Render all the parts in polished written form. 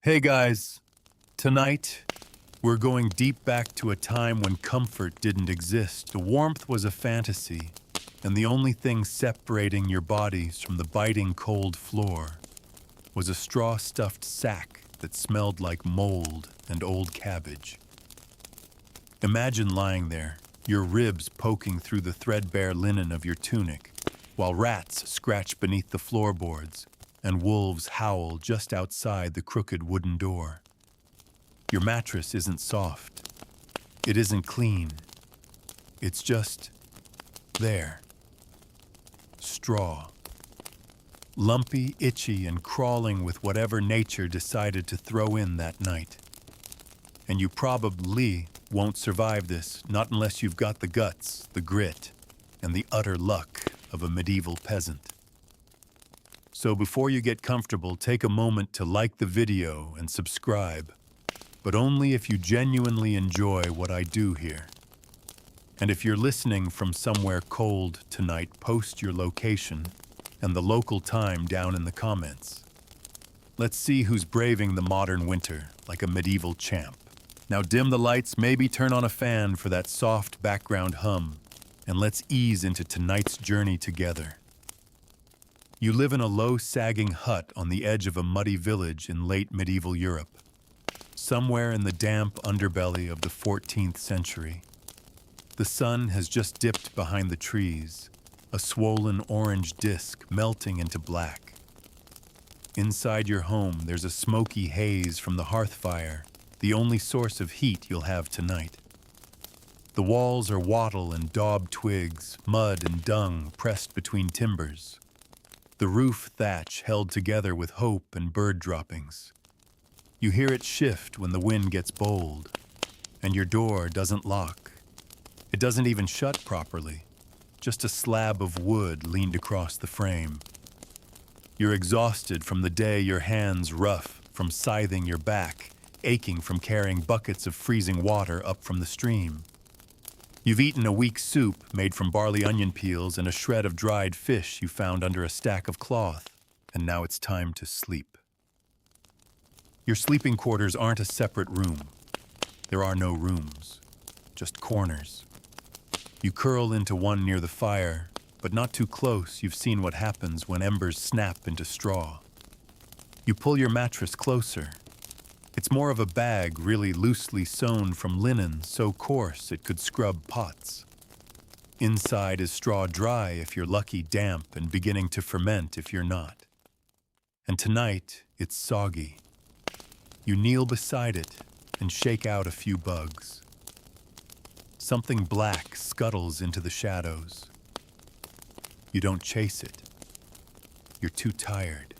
Hey guys, tonight we're going deep back to a time when comfort didn't exist. The warmth was a fantasy, and the only thing separating your bodies from the biting cold floor was a straw-stuffed sack that smelled like mold and old cabbage. Imagine lying there, your ribs poking through the threadbare linen of your tunic, while rats scratch beneath the floorboards and wolves howl just outside the crooked wooden door. Your mattress isn't soft. It isn't clean. It's just there. Straw. Lumpy, itchy, and crawling with whatever nature decided to throw in that night. And you probably won't survive this, not unless you've got the guts, the grit, and the utter luck of a medieval peasant. So before you get comfortable, take a moment to like the video and subscribe, but only if you genuinely enjoy what I do here. And if you're listening from somewhere cold tonight, post your location and the local time down in the comments. Let's see who's braving the modern winter like a medieval champ. Now dim the lights, maybe turn on a fan for that soft background hum, and let's ease into tonight's journey together. You live in a low, sagging hut on the edge of a muddy village in late medieval Europe, somewhere in the damp underbelly of the 14th century. The sun has just dipped behind the trees, a swollen orange disk melting into black. Inside your home, there's a smoky haze from the hearth fire, the only source of heat you'll have tonight. The walls are wattle and daub twigs, mud and dung pressed between timbers. The roof thatch held together with hope and bird droppings. You hear it shift when the wind gets bold, and your door doesn't lock. It doesn't even shut properly, just a slab of wood leaned across the frame. You're exhausted from the day, your hands rough from scything your back, aching from carrying buckets of freezing water up from the stream. You've eaten a weak soup made from barley onion peels and a shred of dried fish you found under a stack of cloth, and now it's time to sleep. Your sleeping quarters aren't a separate room. There are no rooms, just corners. You curl into one near the fire, but not too close. You've seen what happens when embers snap into straw. You pull your mattress closer. It's more of a bag, really loosely sewn from linen, so coarse it could scrub pots. Inside is straw dry if you're lucky, damp, and beginning to ferment if you're not. And tonight, it's soggy. You kneel beside it and shake out a few bugs. Something black scuttles into the shadows. You don't chase it. You're too tired.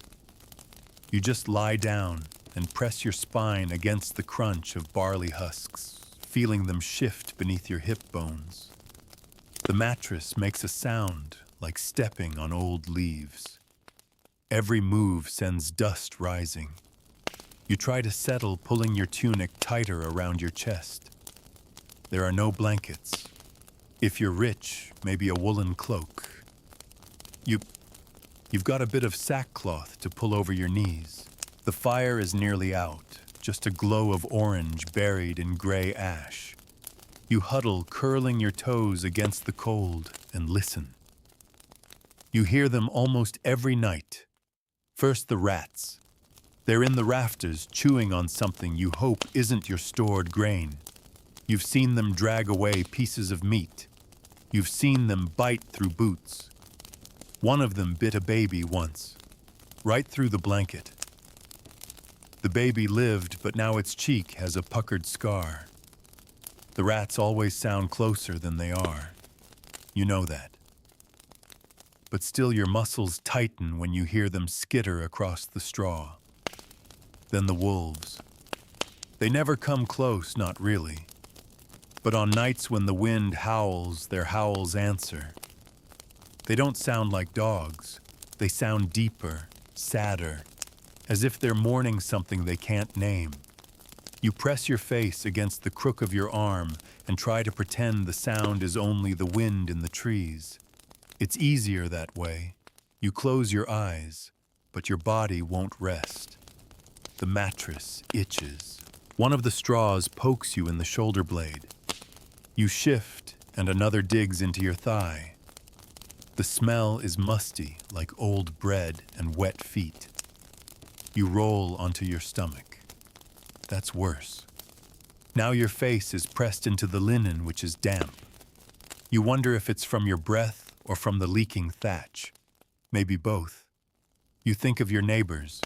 You just lie down and press your spine against the crunch of barley husks, feeling them shift beneath your hip bones. The mattress makes a sound like stepping on old leaves. Every move sends dust rising. You try to settle, pulling your tunic tighter around your chest. There are no blankets. If you're rich, maybe a woolen cloak. You've got a bit of sackcloth to pull over your knees. The fire is nearly out, just a glow of orange buried in gray ash. You huddle, curling your toes against the cold, and listen. You hear them almost every night. First the rats. They're in the rafters, chewing on something you hope isn't your stored grain. You've seen them drag away pieces of meat. You've seen them bite through boots. One of them bit a baby once, right through the blanket. The baby lived, but now its cheek has a puckered scar. The rats always sound closer than they are. You know that. But still your muscles tighten when you hear them skitter across the straw. Then the wolves. They never come close, not really. But on nights when the wind howls, their howls answer. They don't sound like dogs. They sound deeper, sadder, as if they're mourning something they can't name. You press your face against the crook of your arm and try to pretend the sound is only the wind in the trees. It's easier that way. You close your eyes, but your body won't rest. The mattress itches. One of the straws pokes you in the shoulder blade. You shift, and another digs into your thigh. The smell is musty, like old bread and wet feet. You roll onto your stomach. That's worse. Now your face is pressed into the linen, which is damp. You wonder if it's from your breath or from the leaking thatch. Maybe both. You think of your neighbors.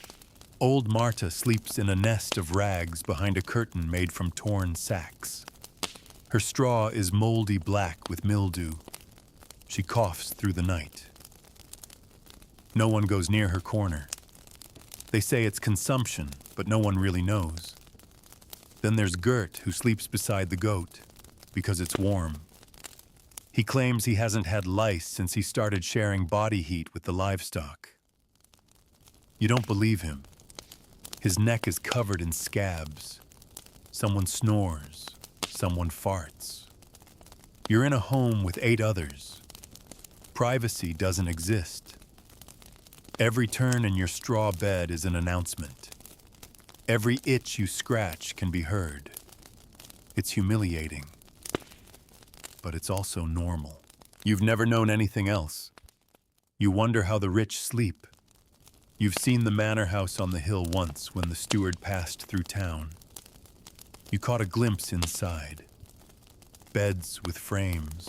Old Marta sleeps in a nest of rags behind a curtain made from torn sacks. Her straw is moldy black with mildew. She coughs through the night. No one goes near her corner. They say it's consumption, but no one really knows. Then there's Gert, who sleeps beside the goat, because it's warm. He claims he hasn't had lice since he started sharing body heat with the livestock. You don't believe him. His neck is covered in scabs. Someone snores. Someone farts. You're in a home with 8 others. Privacy doesn't exist. Every turn in your straw bed is an announcement. Every itch you scratch can be heard. It's humiliating, but it's also normal. You've never known anything else. You wonder how the rich sleep. You've seen the manor house on the hill once when the steward passed through town. You caught a glimpse inside. Beds with frames.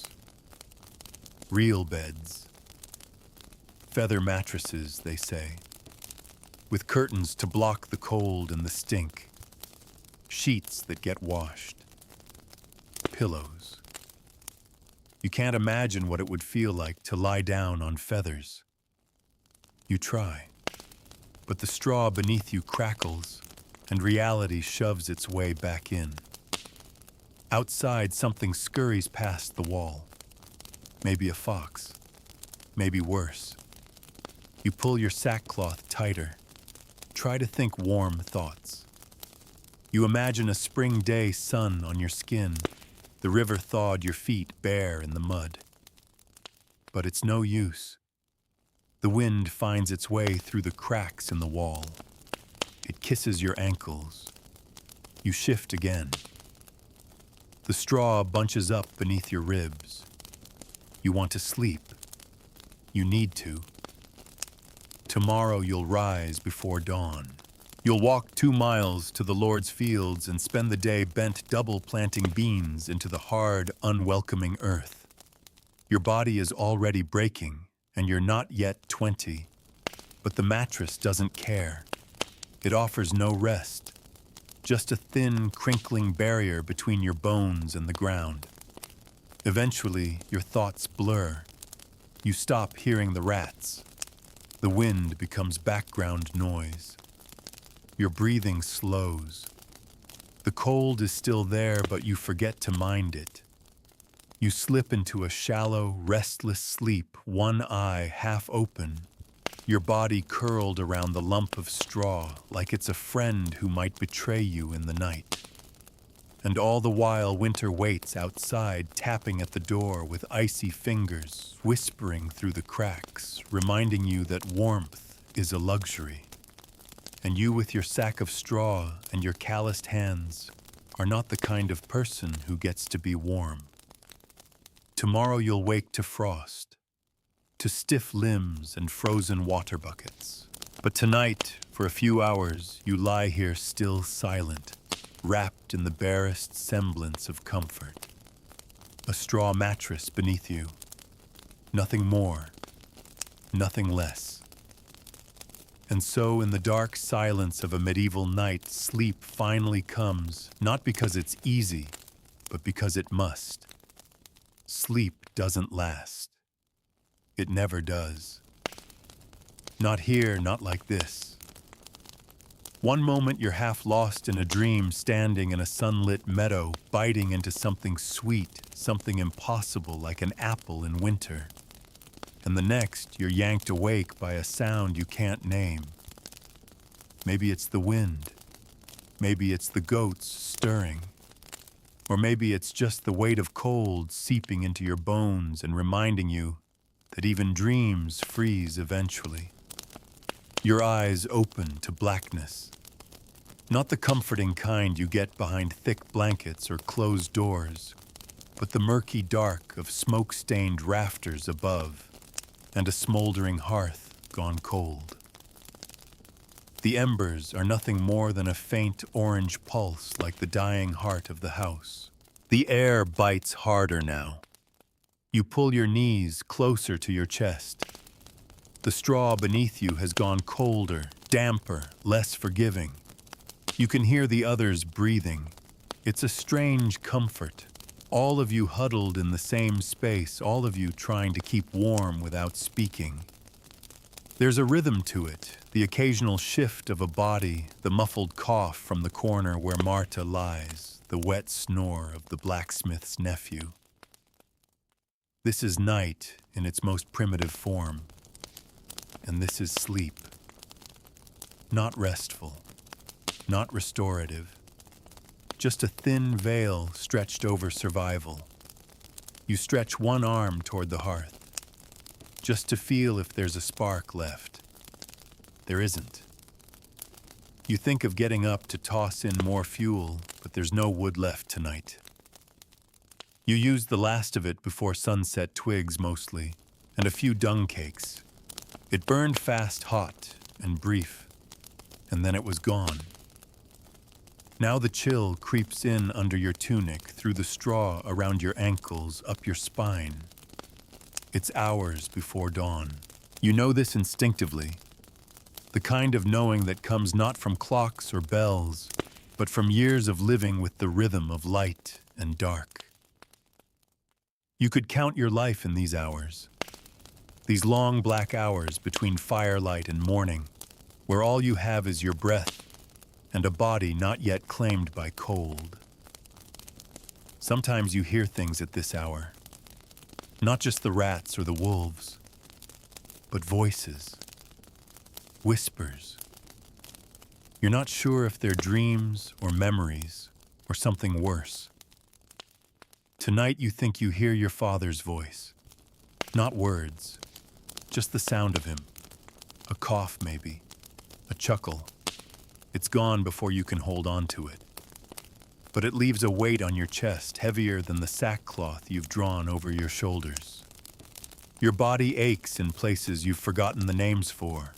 Real beds. Feather mattresses, they say, with curtains to block the cold and the stink. Sheets that get washed. Pillows. You can't imagine what it would feel like to lie down on feathers. You try, but the straw beneath you crackles, and reality shoves its way back in. Outside, something scurries past the wall. Maybe a fox. Maybe worse. You pull your sackcloth tighter. Try to think warm thoughts. You imagine a spring day sun on your skin. The river thawed your feet bare in the mud. But it's no use. The wind finds its way through the cracks in the wall. It kisses your ankles. You shift again. The straw bunches up beneath your ribs. You want to sleep. You need to. Tomorrow you'll rise before dawn. You'll walk 2 miles to the Lord's fields and spend the day bent double planting beans into the hard, unwelcoming earth. Your body is already breaking, and you're not yet 20. But the mattress doesn't care. It offers no rest. Just a thin, crinkling barrier between your bones and the ground. Eventually, your thoughts blur. You stop hearing the rats. The wind becomes background noise. Your breathing slows. The cold is still there, but you forget to mind it. You slip into a shallow, restless sleep, one eye half open, your body curled around the lump of straw like it's a friend who might betray you in the night. And all the while winter waits outside, tapping at the door with icy fingers, whispering through the cracks, reminding you that warmth is a luxury. And you with your sack of straw and your calloused hands are not the kind of person who gets to be warm. Tomorrow you'll wake to frost, to stiff limbs and frozen water buckets. But tonight, for a few hours, you lie here still silent, wrapped in the barest semblance of comfort. A straw mattress beneath you. Nothing more, nothing less. And so in the dark silence of a medieval night, sleep finally comes, not because it's easy, but because it must. Sleep doesn't last. It never does. Not here, not like this. One moment you're half lost in a dream, standing in a sunlit meadow, biting into something sweet, something impossible like an apple in winter. And the next, you're yanked awake by a sound you can't name. Maybe it's the wind. Maybe it's the goats stirring. Or maybe it's just the weight of cold seeping into your bones and reminding you that even dreams freeze eventually. Your eyes open to blackness. Not the comforting kind you get behind thick blankets or closed doors, but the murky dark of smoke-stained rafters above and a smoldering hearth gone cold. The embers are nothing more than a faint orange pulse like the dying heart of the house. The air bites harder now. You pull your knees closer to your chest. The straw beneath you has gone colder, damper, less forgiving. You can hear the others breathing. It's a strange comfort. All of you huddled in the same space, all of you trying to keep warm without speaking. There's a rhythm to it, the occasional shift of a body, the muffled cough from the corner where Marta lies, the wet snore of the blacksmith's nephew. This is night in its most primitive form, and this is sleep. Not restful, not restorative, just a thin veil stretched over survival. You stretch one arm toward the hearth, just to feel if there's a spark left. There isn't. You think of getting up to toss in more fuel, but there's no wood left tonight. You use the last of it before sunset twigs mostly, and a few dung cakes. It burned fast, hot, and brief, and then it was gone. Now the chill creeps in under your tunic, through the straw around your ankles, up your spine. It's hours before dawn. You know this instinctively, the kind of knowing that comes not from clocks or bells, but from years of living with the rhythm of light and dark. You could count your life in these hours, these long black hours between firelight and morning, where all you have is your breath and a body not yet claimed by cold. Sometimes you hear things at this hour, not just the rats or the wolves, but voices, whispers. You're not sure if they're dreams or memories or something worse. Tonight you think you hear your father's voice, not words, just the sound of him, a cough maybe, a chuckle. It's gone before you can hold on to it. But it leaves a weight on your chest heavier than the sackcloth you've drawn over your shoulders. Your body aches in places you've forgotten the names for.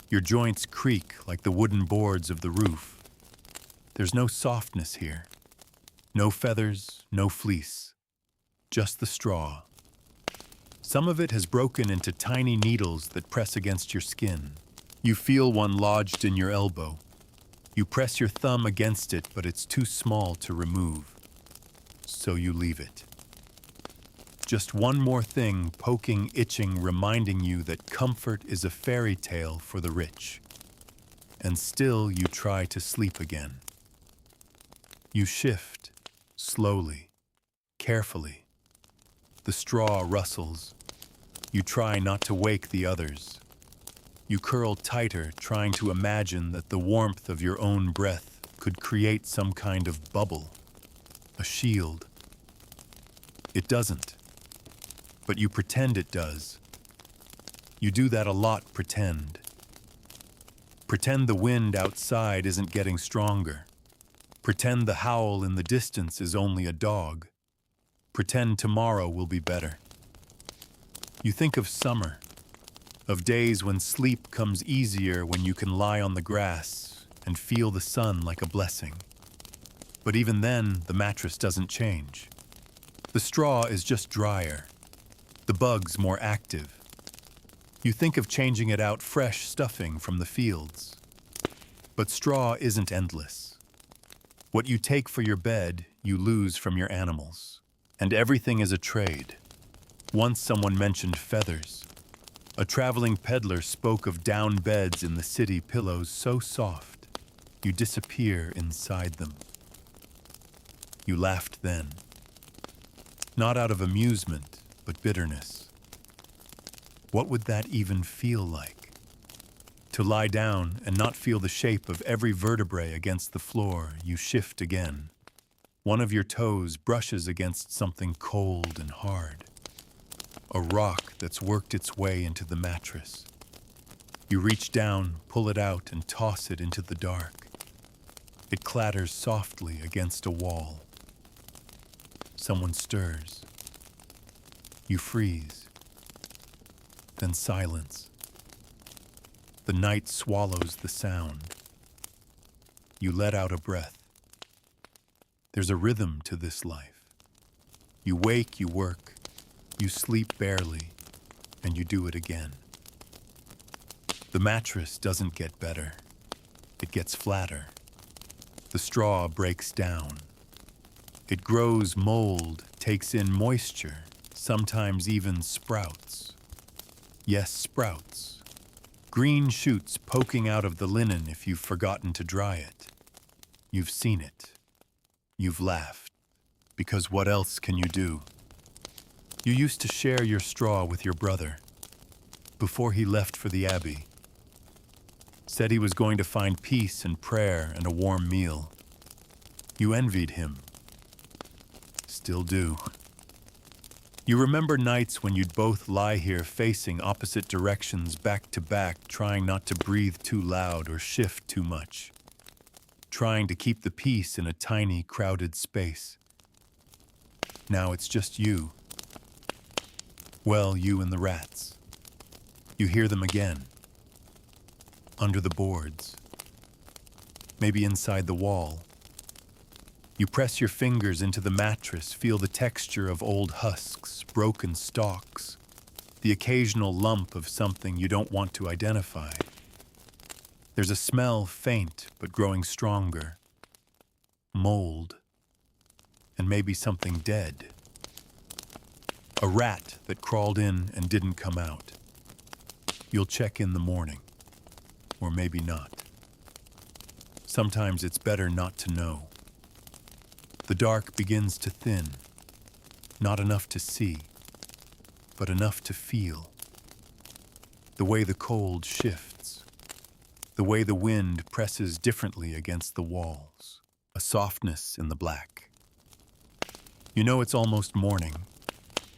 Your joints creak like the wooden boards of the roof. There's no softness here. No feathers, no fleece. Just the straw. Some of it has broken into tiny needles that press against your skin. You feel one lodged in your elbow. You press your thumb against it, but it's too small to remove. So you leave it. Just one more thing poking, itching, reminding you that comfort is a fairy tale for the rich. And still you try to sleep again. You shift, slowly, carefully. The straw rustles. You try not to wake the others. You curl tighter, trying to imagine that the warmth of your own breath could create some kind of bubble, a shield. It doesn't, but you pretend it does. You do that a lot, pretend. Pretend the wind outside isn't getting stronger. Pretend the howl in the distance is only a dog. Pretend tomorrow will be better. You think of summer, of days when sleep comes easier when you can lie on the grass and feel the sun like a blessing. But even then, the mattress doesn't change. The straw is just drier, the bugs more active. You think of changing it out fresh stuffing from the fields. But straw isn't endless. What you take for your bed, you lose from your animals. And everything is a trade. Once someone mentioned feathers. A traveling peddler spoke of down beds in the city, pillows so soft, you disappear inside them. You laughed then. Not out of amusement, but bitterness. What would that even feel like? To lie down and not feel the shape of every vertebrae against the floor, you shift again. One of your toes brushes against something cold and hard. A rock that's worked its way into the mattress. You reach down, pull it out, and toss it into the dark. It clatters softly against a wall. Someone stirs. You freeze. Then silence. The night swallows the sound. You let out a breath. There's a rhythm to this life. You wake, you work, you sleep barely, and you do it again. The mattress doesn't get better. It gets flatter. The straw breaks down. It grows mold, takes in moisture, sometimes even sprouts. Yes, sprouts. Green shoots poking out of the linen if you've forgotten to dry it. You've seen it. You've laughed. Because what else can you do? You used to share your straw with your brother before he left for the abbey. Said he was going to find peace and prayer and a warm meal. You envied him. Still do. You remember nights when you'd both lie here facing opposite directions back to back, trying not to breathe too loud or shift too much, trying to keep the peace in a tiny, crowded space. Now it's just you. Well, you and the rats. You hear them again. Under the boards. Maybe inside the wall. You press your fingers into the mattress, feel the texture of old husks, broken stalks, the occasional lump of something you don't want to identify. There's a smell, faint but growing stronger. Mold. And maybe something dead. A rat that crawled in and didn't come out. You'll check in the morning. Or maybe not. Sometimes it's better not to know. The dark begins to thin. Not enough to see, but enough to feel. The way the cold shifts. The way the wind presses differently against the walls. A softness in the black. You know it's almost morning,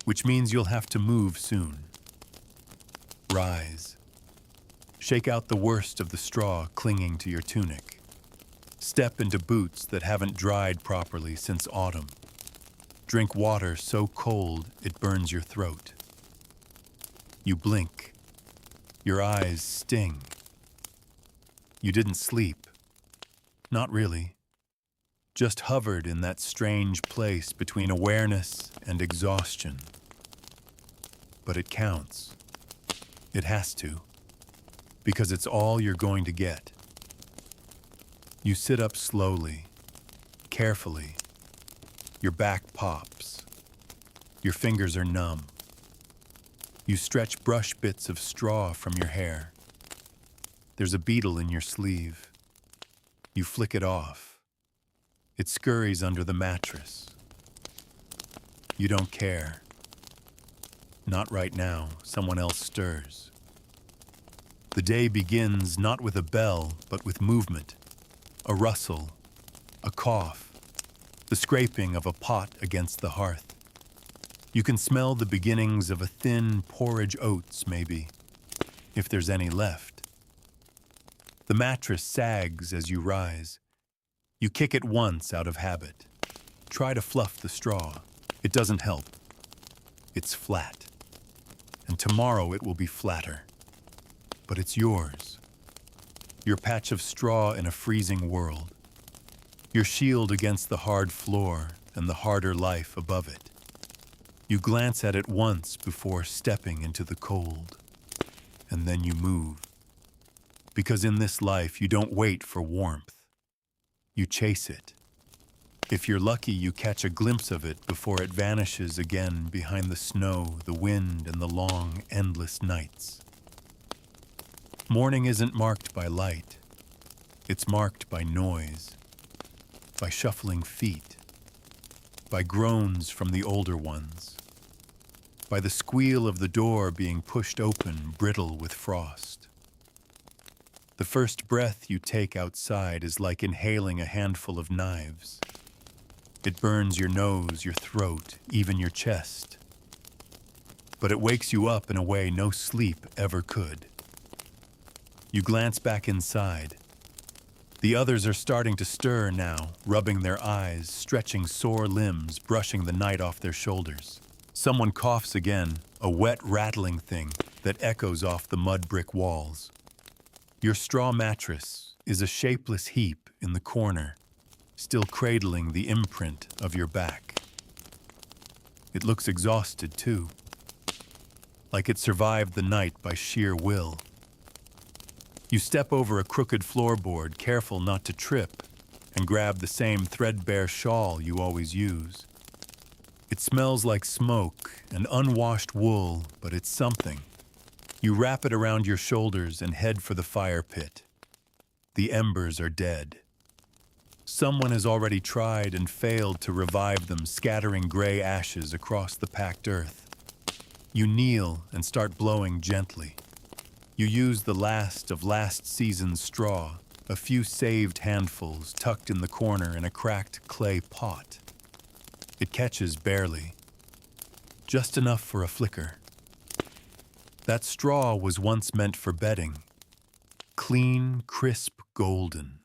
which means you'll have to move soon. Rise. Shake out the worst of the straw clinging to your tunic. Step into boots that haven't dried properly since autumn. Drink water so cold it burns your throat. You blink. Your eyes sting. You didn't sleep. Not really. Just hovered in that strange place between awareness and exhaustion. But it counts. It has to. Because it's all you're going to get. You sit up slowly, carefully. Your back pops. Your fingers are numb. You stretch brush bits of straw from your hair. There's a beetle in your sleeve. You flick it off. It scurries under the mattress. You don't care. Not right now. Someone else stirs. The day begins not with a bell, but with movement. A rustle, a cough, the scraping of a pot against the hearth. You can smell the beginnings of a thin porridge oats, maybe, if there's any left. The mattress sags as you rise. You kick it once out of habit. Try to fluff the straw. It doesn't help. It's flat. And tomorrow it will be flatter. But it's yours. Your patch of straw in a freezing world. Your shield against the hard floor and the harder life above it. You glance at it once before stepping into the cold. And then you move. Because in this life, you don't wait for warmth. You chase it. If you're lucky, you catch a glimpse of it before it vanishes again behind the snow, the wind, and the long, endless nights. Morning isn't marked by light. It's marked by noise, by shuffling feet, by groans from the older ones, by the squeal of the door being pushed open, brittle with frost. The first breath you take outside is like inhaling a handful of knives. It burns your nose, your throat, even your chest. But it wakes you up in a way no sleep ever could. You glance back inside. The others are starting to stir now, rubbing their eyes, stretching sore limbs, brushing the night off their shoulders. Someone coughs again, a wet, rattling thing that echoes off the mud brick walls. Your straw mattress is a shapeless heap in the corner, still cradling the imprint of your back. It looks exhausted, too, like it survived the night by sheer will. You step over a crooked floorboard, careful not to trip, and grab the same threadbare shawl you always use. It smells like smoke and unwashed wool, but it's something. You wrap it around your shoulders and head for the fire pit. The embers are dead. Someone has already tried and failed to revive them, scattering gray ashes across the packed earth. You kneel and start blowing gently. You use the last of last season's straw, a few saved handfuls tucked in the corner in a cracked clay pot. It catches barely, just enough for a flicker. That straw was once meant for bedding. Clean, crisp, golden.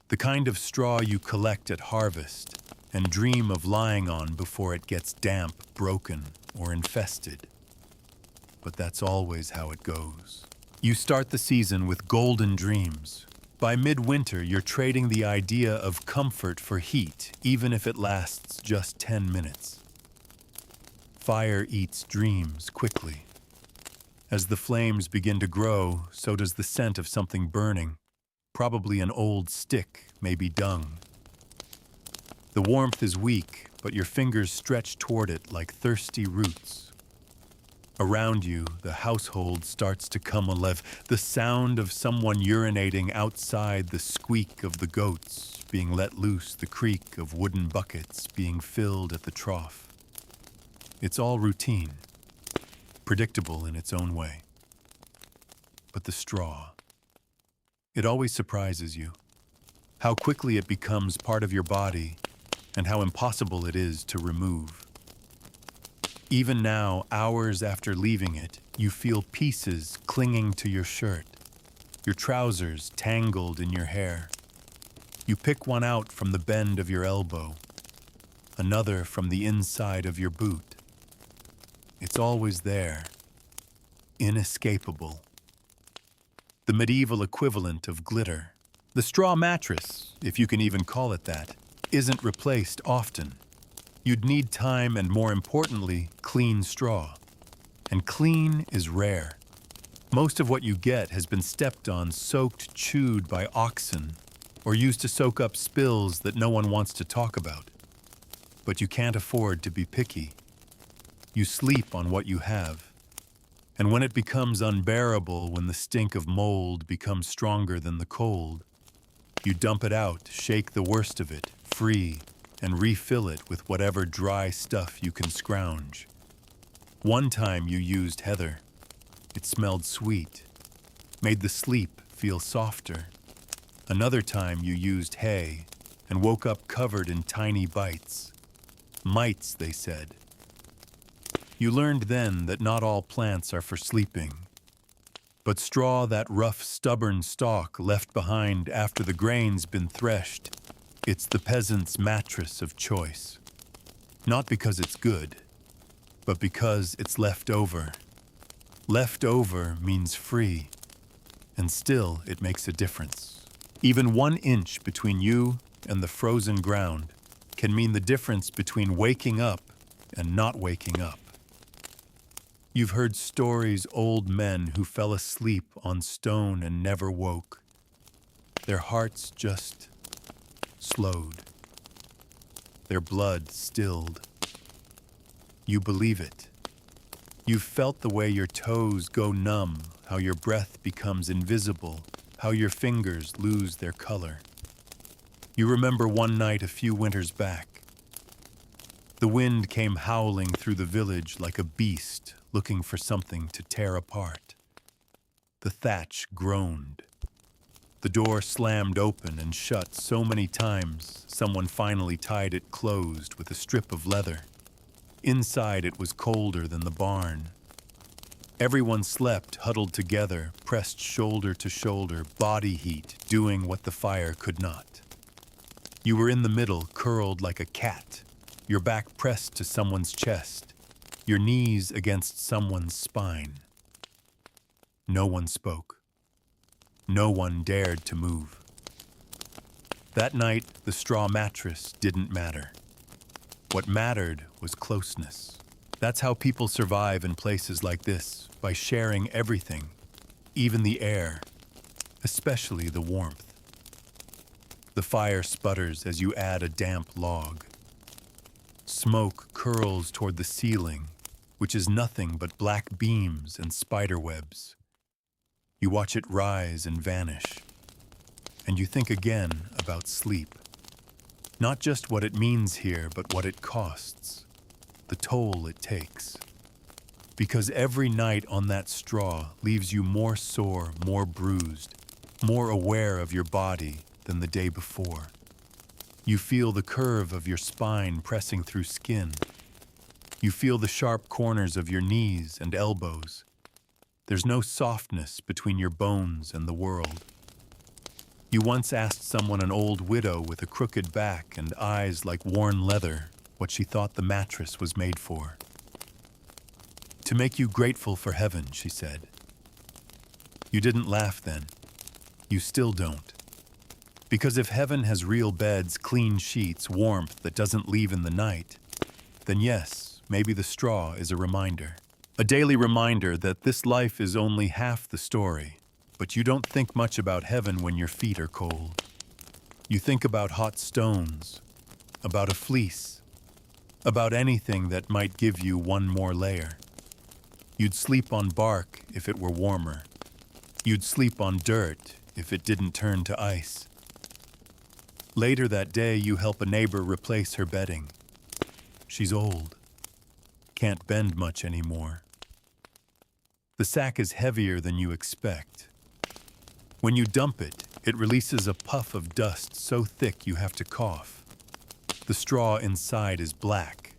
The kind of straw you collect at harvest and dream of lying on before it gets damp, broken, or infested. But that's always how it goes. You start the season with golden dreams. By midwinter, you're trading the idea of comfort for heat, even if it lasts just 10 minutes. Fire eats dreams quickly. As the flames begin to grow, so does the scent of something burning, probably an old stick, maybe dung. The warmth is weak, but your fingers stretch toward it like thirsty roots. Around you, the household starts to come alive. The sound of someone urinating outside, the squeak of the goats being let loose, the creak of wooden buckets being filled at the trough. It's all routine, predictable in its own way. But the straw, it always surprises you. How quickly it becomes part of your body and how impossible it is to remove. Even now, hours after leaving it, you feel pieces clinging to your shirt, your trousers tangled in your hair. You pick one out from the bend of your elbow, another from the inside of your boot. It's always there, inescapable. The medieval equivalent of glitter. The straw mattress, if you can even call it that, isn't replaced often. You'd need time and, more importantly, clean straw. And clean is rare. Most of what you get has been stepped on, soaked, chewed by oxen, or used to soak up spills that no one wants to talk about. But you can't afford to be picky. You sleep on what you have. And when it becomes unbearable, when the stink of mold becomes stronger than the cold, you dump it out, shake the worst of it free, and refill it with whatever dry stuff you can scrounge. One time you used heather. It smelled sweet, made the sleep feel softer. Another time you used hay and woke up covered in tiny bites. Mites, they said. You learned then that not all plants are for sleeping. But straw, that rough, stubborn stalk left behind after the grain's been threshed, it's the peasant's mattress of choice. Not because it's good, but because it's left over. Left over means free, and still it makes a difference. Even 1 inch between you and the frozen ground can mean the difference between waking up and not waking up. You've heard stories, old men who fell asleep on stone and never woke. Their hearts just slowed. Their blood stilled. You believe it. You've felt the way your toes go numb, how your breath becomes invisible, how your fingers lose their color. You remember one night a few winters back. The wind came howling through the village like a beast looking for something to tear apart. The thatch groaned. The door slammed open and shut so many times, someone finally tied it closed with a strip of leather. Inside it was colder than the barn. Everyone slept huddled together, pressed shoulder to shoulder, body heat, doing what the fire could not. You were in the middle, curled like a cat, your back pressed to someone's chest, your knees against someone's spine. No one spoke. No one dared to move. That night, the straw mattress didn't matter. What mattered was closeness. That's how people survive in places like this, by sharing everything, even the air, especially the warmth. The fire sputters as you add a damp log. Smoke curls toward the ceiling, which is nothing but black beams and spider webs. You watch it rise and vanish, and you think again about sleep. Not just what it means here, but what it costs, the toll it takes. Because every night on that straw leaves you more sore, more bruised, more aware of your body than the day before. You feel the curve of your spine pressing through skin. You feel the sharp corners of your knees and elbows. There's no softness between your bones and the world. You once asked someone, an old widow with a crooked back and eyes like worn leather, what she thought the mattress was made for. To make you grateful for heaven, she said. You didn't laugh then. You still don't. Because if heaven has real beds, clean sheets, warmth that doesn't leave in the night, then yes, maybe the straw is a reminder. A daily reminder that this life is only half the story. But you don't think much about heaven when your feet are cold. You think about hot stones, about a fleece, about anything that might give you one more layer. You'd sleep on bark if it were warmer. You'd sleep on dirt if it didn't turn to ice. Later that day, you help a neighbor replace her bedding. She's old, can't bend much anymore. The sack is heavier than you expect. When you dump it, it releases a puff of dust so thick you have to cough. The straw inside is black,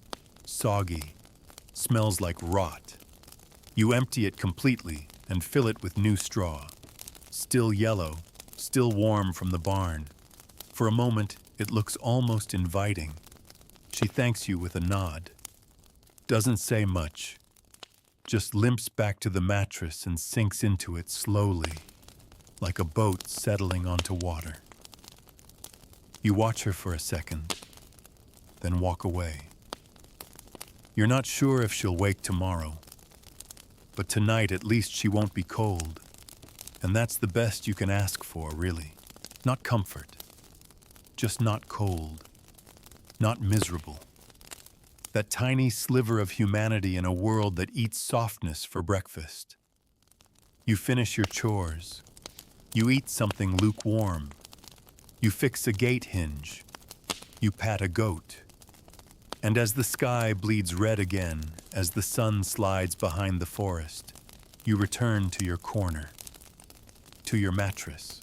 soggy, smells like rot. You empty it completely and fill it with new straw. Still yellow, still warm from the barn. For a moment, it looks almost inviting. She thanks you with a nod. Doesn't say much. Just limps back to the mattress and sinks into it slowly, like a boat settling onto water. You watch her for a second, then walk away. You're not sure if she'll wake tomorrow, but tonight at least she won't be cold, and that's the best you can ask for, really. Not comfort, just not cold, not miserable. That tiny sliver of humanity in a world that eats softness for breakfast. You finish your chores. You eat something lukewarm. You fix a gate hinge. You pat a goat. And as the sky bleeds red again, as the sun slides behind the forest, you return to your corner, to your mattress,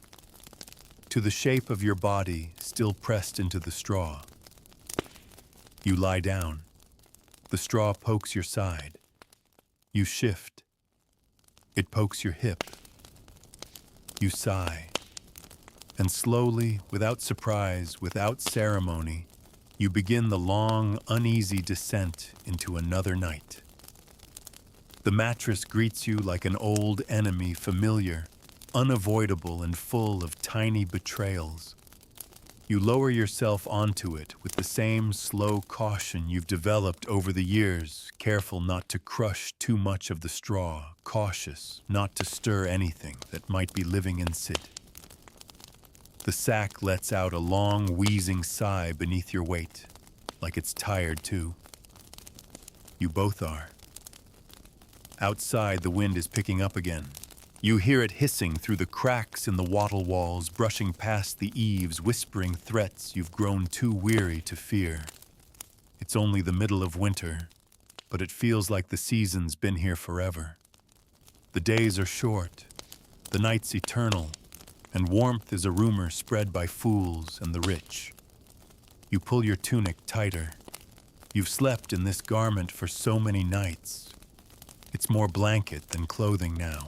to the shape of your body still pressed into the straw. You lie down. The straw pokes your side. You shift. It pokes your hip. You sigh. And slowly, without surprise, without ceremony, you begin the long, uneasy descent into another night. The mattress greets you like an old enemy, familiar, unavoidable, and full of tiny betrayals. You lower yourself onto it with the same slow caution you've developed over the years, careful not to crush too much of the straw, cautious not to stir anything that might be living in situ. The sack lets out a long, wheezing sigh beneath your weight, like it's tired too. You both are. Outside, the wind is picking up again. You hear it hissing through the cracks in the wattle walls, brushing past the eaves, whispering threats you've grown too weary to fear. It's only the middle of winter, but it feels like the season's been here forever. The days are short, the nights eternal, and warmth is a rumor spread by fools and the rich. You pull your tunic tighter. You've slept in this garment for so many nights. It's more blanket than clothing now.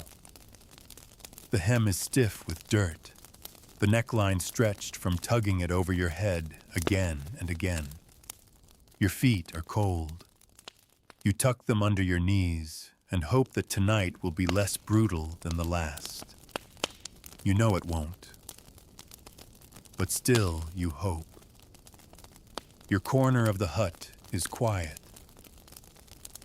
The hem is stiff with dirt, the neckline stretched from tugging it over your head again and again. Your feet are cold. You tuck them under your knees and hope that tonight will be less brutal than the last. You know it won't. But still you hope. Your corner of the hut is quiet.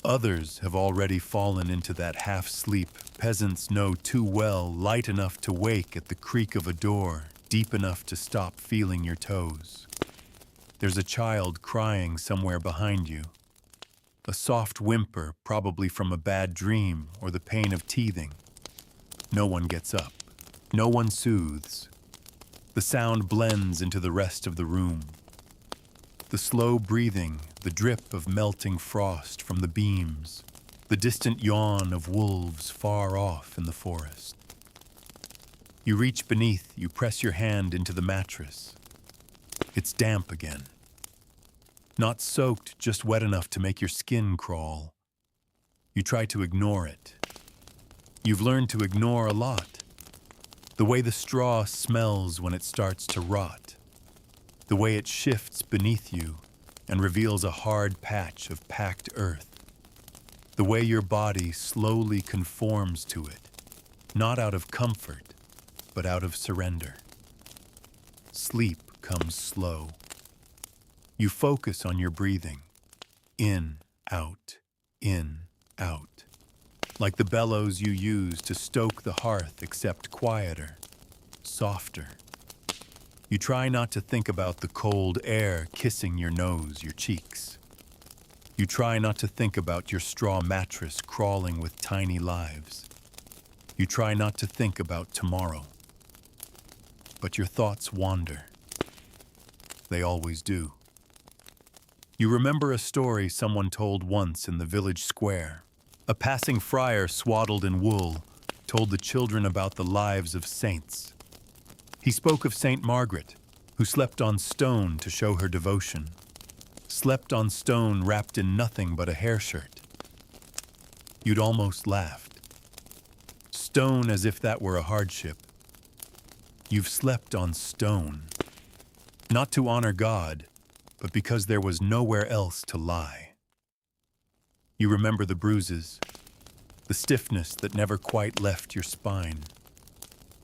Others have already fallen into that half-sleep peasants know too well, light enough to wake at the creak of a door, deep enough to stop feeling your toes. There's a child crying somewhere behind you. A soft whimper, probably from a bad dream or the pain of teething. No one gets up. No one soothes. The sound blends into the rest of the room. The slow breathing, the drip of melting frost from the beams, the distant yawn of wolves far off in the forest. You reach beneath, you press your hand into the mattress. It's damp again. Not soaked, just wet enough to make your skin crawl. You try to ignore it. You've learned to ignore a lot. The way the straw smells when it starts to rot. The way it shifts beneath you and reveals a hard patch of packed earth. The way your body slowly conforms to it, not out of comfort, but out of surrender. Sleep comes slow. You focus on your breathing. In, out, like the bellows you use to stoke the hearth, except quieter, softer. You try not to think about the cold air kissing your nose, your cheeks. You try not to think about your straw mattress crawling with tiny lives. You try not to think about tomorrow. But your thoughts wander. They always do. You remember a story someone told once in the village square. A passing friar swaddled in wool told the children about the lives of saints. He spoke of Saint Margaret, who slept on stone to show her devotion. Slept on stone wrapped in nothing but a hair shirt. You'd almost laughed. Stone as if that were a hardship. You've slept on stone. Not to honor God, but because there was nowhere else to lie. You remember the bruises, the stiffness that never quite left your spine.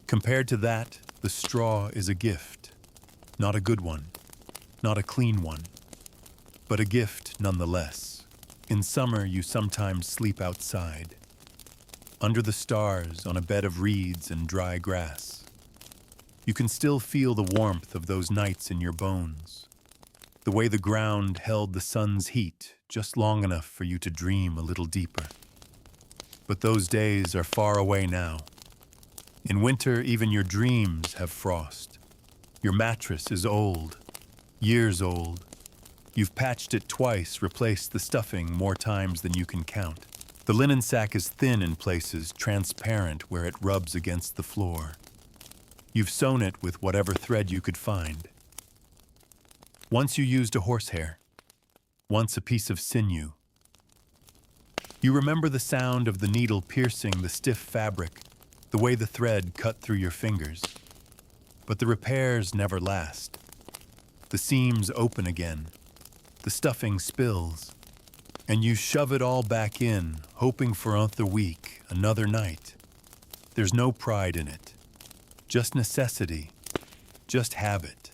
Compared to that, the straw is a gift. Not a good one, not a clean one, but a gift nonetheless. In summer, you sometimes sleep outside, under the stars on a bed of reeds and dry grass. You can still feel the warmth of those nights in your bones, the way the ground held the sun's heat just long enough for you to dream a little deeper. But those days are far away now. In winter, even your dreams have frost. Your mattress is old, years old. You've patched it twice, replaced the stuffing more times than you can count. The linen sack is thin in places, transparent where it rubs against the floor. You've sewn it with whatever thread you could find. Once you used a horsehair, once a piece of sinew. You remember the sound of the needle piercing the stiff fabric, the way the thread cut through your fingers. But the repairs never last. The seams open again, the stuffing spills, and you shove it all back in, hoping for another week, another night. There's no pride in it, just necessity, just habit.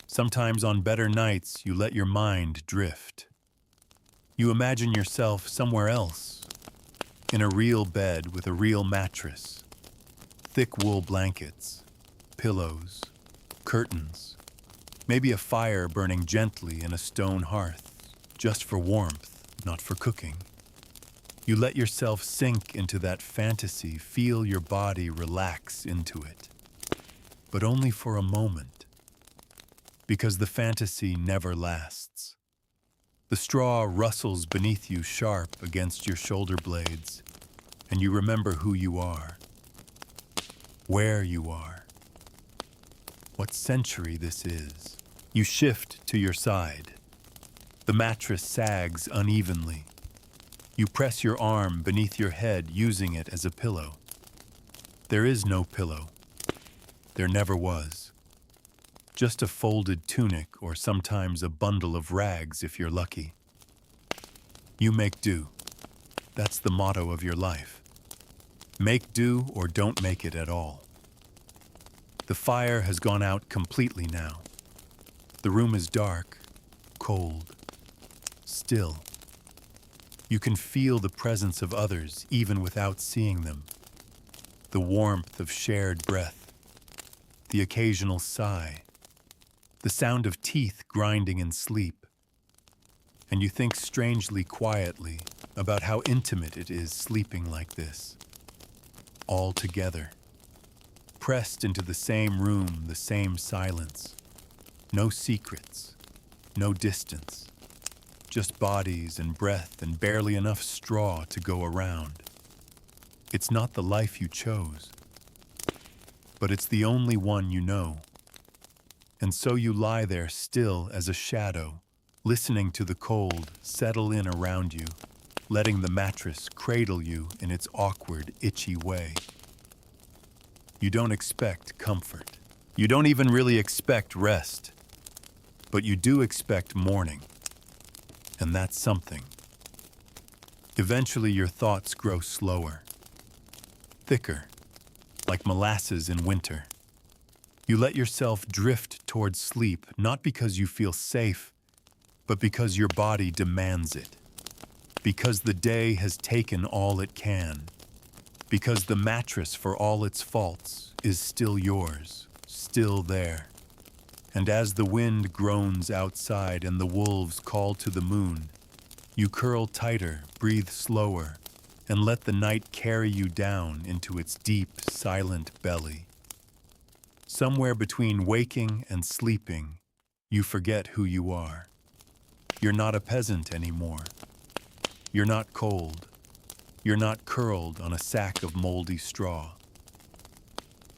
Sometimes on better nights, you let your mind drift. You imagine yourself somewhere else, in a real bed with a real mattress, thick wool blankets, pillows, curtains, maybe a fire burning gently in a stone hearth, just for warmth, not for cooking. You let yourself sink into that fantasy, feel your body relax into it, but only for a moment. Because the fantasy never lasts. The straw rustles beneath you sharp against your shoulder blades, and you remember who you are, where you are, what century this is. You shift to your side. The mattress sags unevenly. You press your arm beneath your head, using it as a pillow. There is no pillow. There never was. Just a folded tunic or sometimes a bundle of rags if you're lucky. You make do. That's the motto of your life. Make do or don't make it at all. The fire has gone out completely now. The room is dark, cold, still. You can feel the presence of others even without seeing them. The warmth of shared breath, the occasional sigh, the sound of teeth grinding in sleep. And you think strangely quietly about how intimate it is sleeping like this, all together, pressed into the same room, the same silence. No secrets, no distance, just bodies and breath and barely enough straw to go around. It's not the life you chose, but it's the only one you know. And so you lie there still as a shadow, listening to the cold settle in around you, letting the mattress cradle you in its awkward, itchy way. You don't expect comfort. You don't even really expect rest. But you do expect morning. And that's something. Eventually your thoughts grow slower, thicker, like molasses in winter. You let yourself drift towards sleep, not because you feel safe, but because your body demands it. Because the day has taken all it can. Because the mattress, for all its faults, is still yours, still there. And as the wind groans outside and the wolves call to the moon, you curl tighter, breathe slower, and let the night carry you down into its deep, silent belly. Somewhere between waking and sleeping, you forget who you are. You're not a peasant anymore. You're not cold. You're not curled on a sack of moldy straw.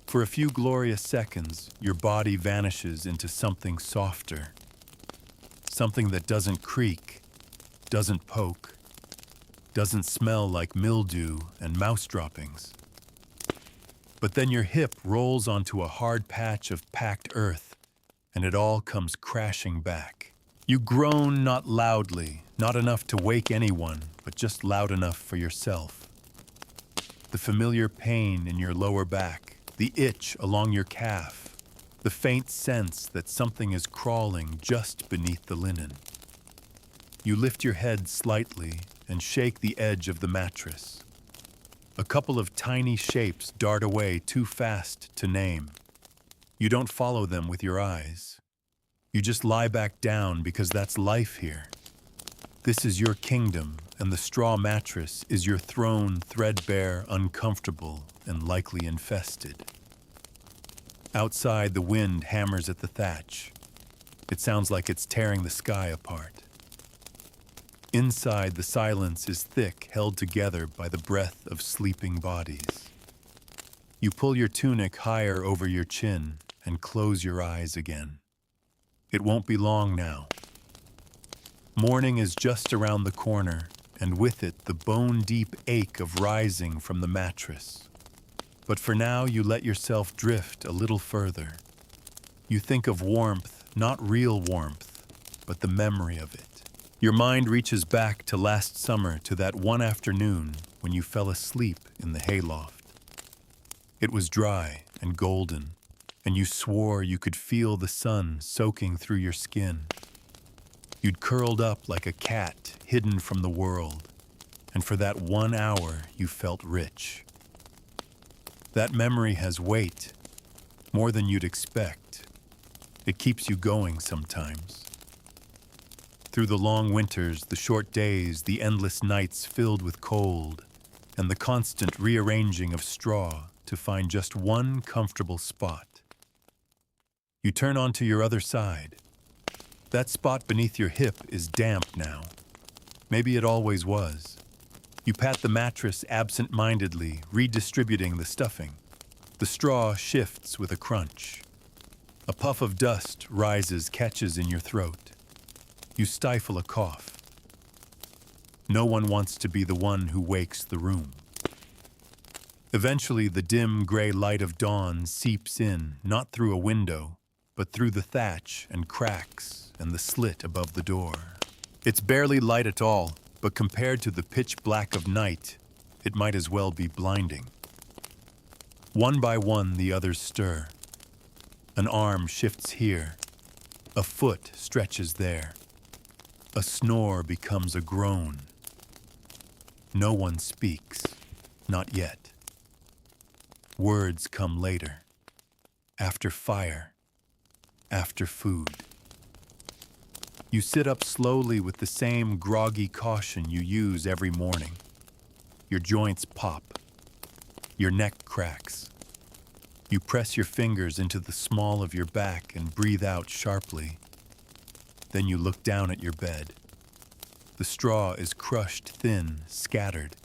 For a few glorious seconds, your body vanishes into something softer. Something that doesn't creak, doesn't poke, doesn't smell like mildew and mouse droppings. But then your hip rolls onto a hard patch of packed earth, and it all comes crashing back. You groan not loudly, not enough to wake anyone, but just loud enough for yourself. The familiar pain in your lower back, the itch along your calf, the faint sense that something is crawling just beneath the linen. You lift your head slightly and shake the edge of the mattress. A couple of tiny shapes dart away too fast to name. You don't follow them with your eyes. You just lie back down because that's life here. This is your kingdom, and the straw mattress is your throne, threadbare, uncomfortable, and likely infested. Outside, the wind hammers at the thatch. It sounds like it's tearing the sky apart. Inside, the silence is thick, held together by the breath of sleeping bodies. You pull your tunic higher over your chin and close your eyes again. It won't be long now. Morning is just around the corner, and with it the bone-deep ache of rising from the mattress. But for now, you let yourself drift a little further. You think of warmth, not real warmth, but the memory of it. Your mind reaches back to last summer, to that one afternoon when you fell asleep in the hayloft. It was dry and golden, and you swore you could feel the sun soaking through your skin. You'd curled up like a cat hidden from the world, and for that 1 hour you felt rich. That memory has weight, more than you'd expect. It keeps you going sometimes. Through the long winters, the short days, the endless nights filled with cold, and the constant rearranging of straw to find just one comfortable spot. You turn onto your other side. That spot beneath your hip is damp now. Maybe it always was. You pat the mattress absent-mindedly, redistributing the stuffing. The straw shifts with a crunch. A puff of dust rises, catches in your throat. You stifle a cough. No one wants to be the one who wakes the room. Eventually, the dim gray light of dawn seeps in, not through a window, but through the thatch and cracks and the slit above the door. It's barely light at all, but compared to the pitch black of night, it might as well be blinding. One by one, the others stir. An arm shifts here. A foot stretches there. A snore becomes a groan. No one speaks, not yet. Words come later, after fire, after food. You sit up slowly with the same groggy caution you use every morning. Your joints pop. Your neck cracks. You press your fingers into the small of your back and breathe out sharply. Then you look down at your bed. The straw is crushed thin, scattered.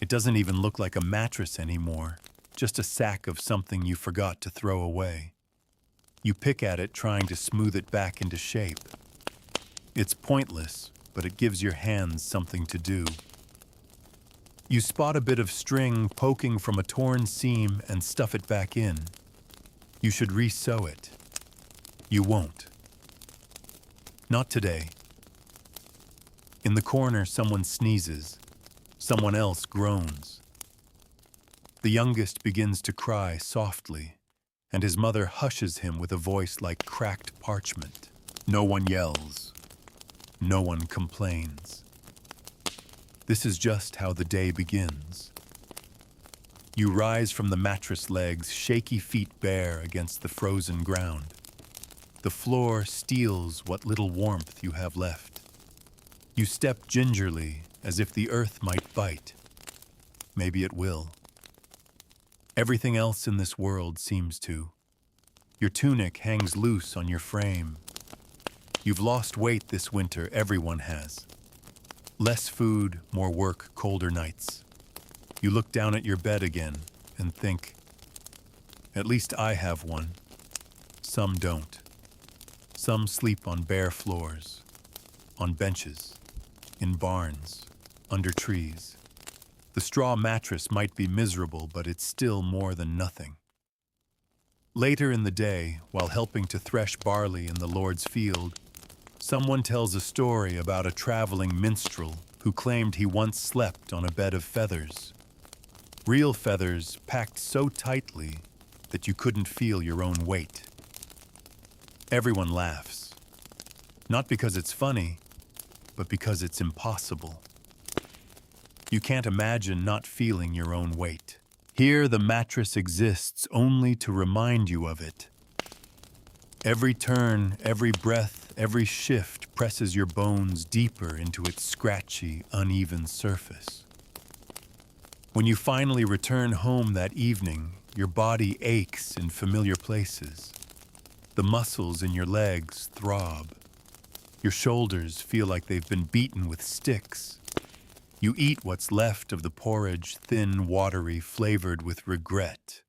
It doesn't even look like a mattress anymore, just a sack of something you forgot to throw away. You pick at it, trying to smooth it back into shape. It's pointless, but it gives your hands something to do. You spot a bit of string poking from a torn seam and stuff it back in. You should re-sew it. You won't. Not today. In the corner, someone sneezes. Someone else groans. The youngest begins to cry softly, and his mother hushes him with a voice like cracked parchment. No one yells. No one complains. This is just how the day begins. You rise from the mattress legs, shaky feet bare against the frozen ground. The floor steals what little warmth you have left. You step gingerly, as if the earth might bite. Maybe it will. Everything else in this world seems to. Your tunic hangs loose on your frame. You've lost weight this winter, everyone has. Less food, more work, colder nights. You look down at your bed again and think, at least I have one. Some don't. Some sleep on bare floors, on benches, in barns, under trees. The straw mattress might be miserable, but it's still more than nothing. Later in the day, while helping to thresh barley in the Lord's field, someone tells a story about a traveling minstrel who claimed he once slept on a bed of feathers. Real feathers packed so tightly that you couldn't feel your own weight. Everyone laughs. Not because it's funny, but because it's impossible. You can't imagine not feeling your own weight. Here, the mattress exists only to remind you of it. Every turn, every breath, every shift presses your bones deeper into its scratchy, uneven surface. When you finally return home that evening, your body aches in familiar places. The muscles in your legs throb. Your shoulders feel like they've been beaten with sticks. You eat what's left of the porridge, thin, watery, flavored with regret,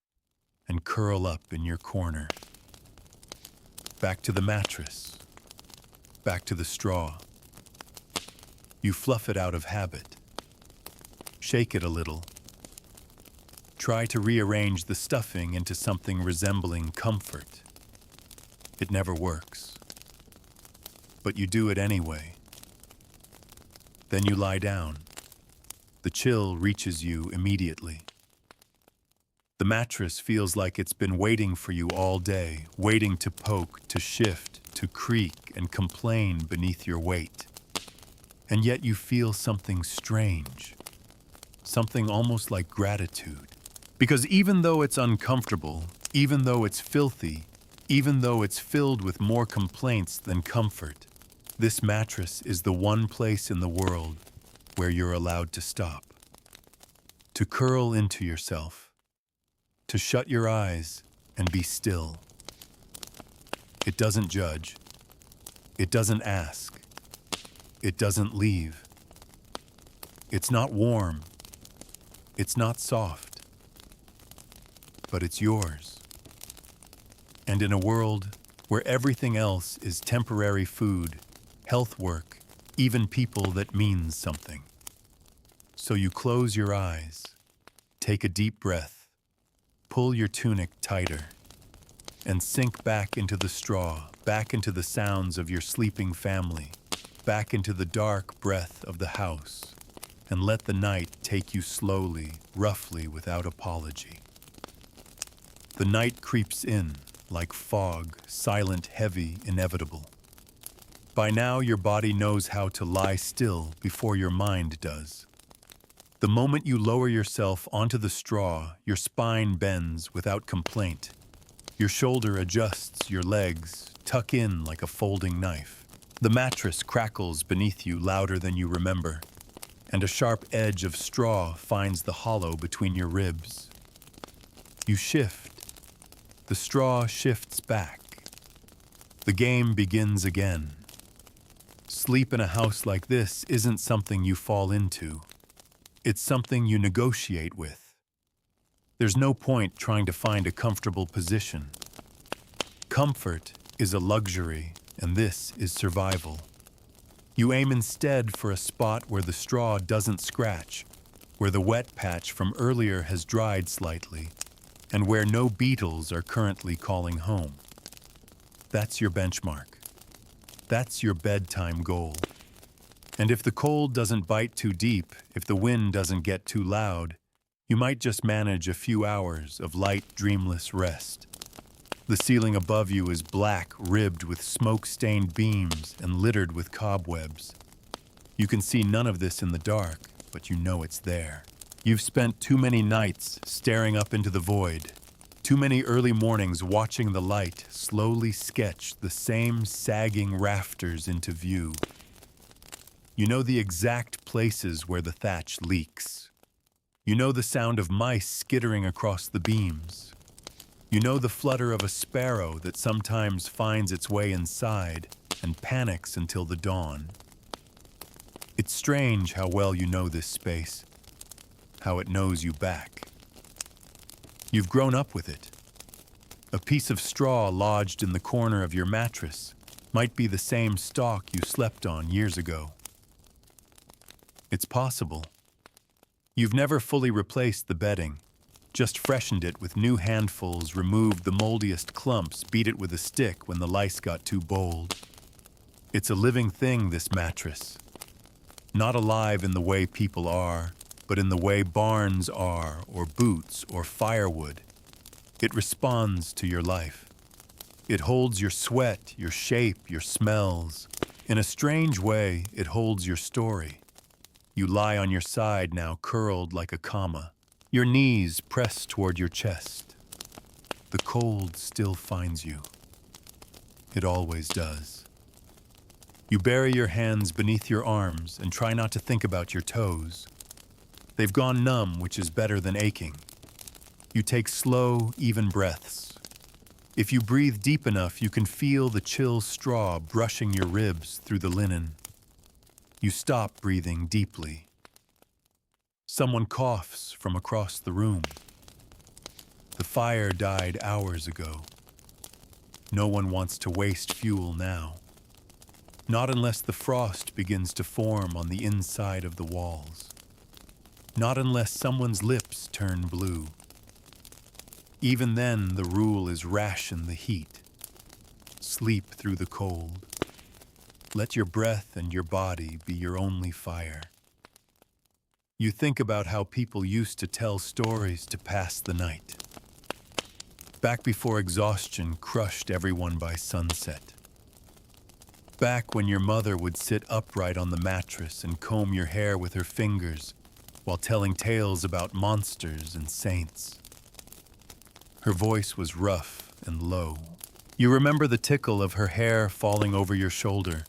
and curl up in your corner. Back to the mattress. Back to the straw. You fluff it out of habit. Shake it a little. Try to rearrange the stuffing into something resembling comfort. It never works. But you do it anyway. Then you lie down. The chill reaches you immediately. The mattress feels like it's been waiting for you all day, waiting to poke, to shift, to creak and complain beneath your weight. And yet you feel something strange, something almost like gratitude. Because even though it's uncomfortable, even though it's filthy, even though it's filled with more complaints than comfort, this mattress is the one place in the world where you're allowed to stop, to curl into yourself, to shut your eyes and be still. It doesn't judge. It doesn't ask. It doesn't leave. It's not warm. It's not soft. But it's yours. And in a world where everything else is temporary food, health work, even people that means something. So you close your eyes, take a deep breath, pull your tunic tighter, and sink back into the straw, back into the sounds of your sleeping family, back into the dark breath of the house, and let the night take you slowly, roughly, without apology. The night creeps in, like fog, silent, heavy, inevitable. By now, your body knows how to lie still before your mind does. The moment you lower yourself onto the straw, your spine bends without complaint. Your shoulder adjusts, your legs tuck in like a folding knife. The mattress crackles beneath you louder than you remember, and a sharp edge of straw finds the hollow between your ribs. You shift. The straw shifts back. The game begins again. Sleep in a house like this isn't something you fall into. It's something you negotiate with. There's no point trying to find a comfortable position. Comfort is a luxury, and this is survival. You aim instead for a spot where the straw doesn't scratch, where the wet patch from earlier has dried slightly, and where no beetles are currently calling home. That's your benchmark. That's your bedtime goal. And if the cold doesn't bite too deep, if the wind doesn't get too loud, you might just manage a few hours of light, dreamless rest. The ceiling above you is black, ribbed with smoke-stained beams and littered with cobwebs. You can see none of this in the dark, but you know it's there. You've spent too many nights staring up into the void, too many early mornings watching the light slowly sketch the same sagging rafters into view. You know the exact places where the thatch leaks. You know the sound of mice skittering across the beams. You know the flutter of a sparrow that sometimes finds its way inside and panics until the dawn. It's strange how well you know this space, how it knows you back. You've grown up with it. A piece of straw lodged in the corner of your mattress might be the same stalk you slept on years ago. It's possible. You've never fully replaced the bedding, just freshened it with new handfuls, removed the moldiest clumps, beat it with a stick when the lice got too bold. It's a living thing, this mattress. Not alive in the way people are, but in the way barns are, or boots, or firewood. It responds to your life. It holds your sweat, your shape, your smells. In a strange way, it holds your story. You lie on your side now, curled like a comma, your knees pressed toward your chest. The cold still finds you. It always does. You bury your hands beneath your arms and try not to think about your toes. They've gone numb, which is better than aching. You take slow, even breaths. If you breathe deep enough, you can feel the chill straw brushing your ribs through the linen. You stop breathing deeply. Someone coughs from across the room. The fire died hours ago. No one wants to waste fuel now. Not unless the frost begins to form on the inside of the walls. Not unless someone's lips turn blue. Even then, the rule is ration the heat. Sleep through the cold. Let your breath and your body be your only fire. You think about how people used to tell stories to pass the night. Back before exhaustion crushed everyone by sunset. Back when your mother would sit upright on the mattress and comb your hair with her fingers while telling tales about monsters and saints. Her voice was rough and low. You remember the tickle of her hair falling over your shoulder,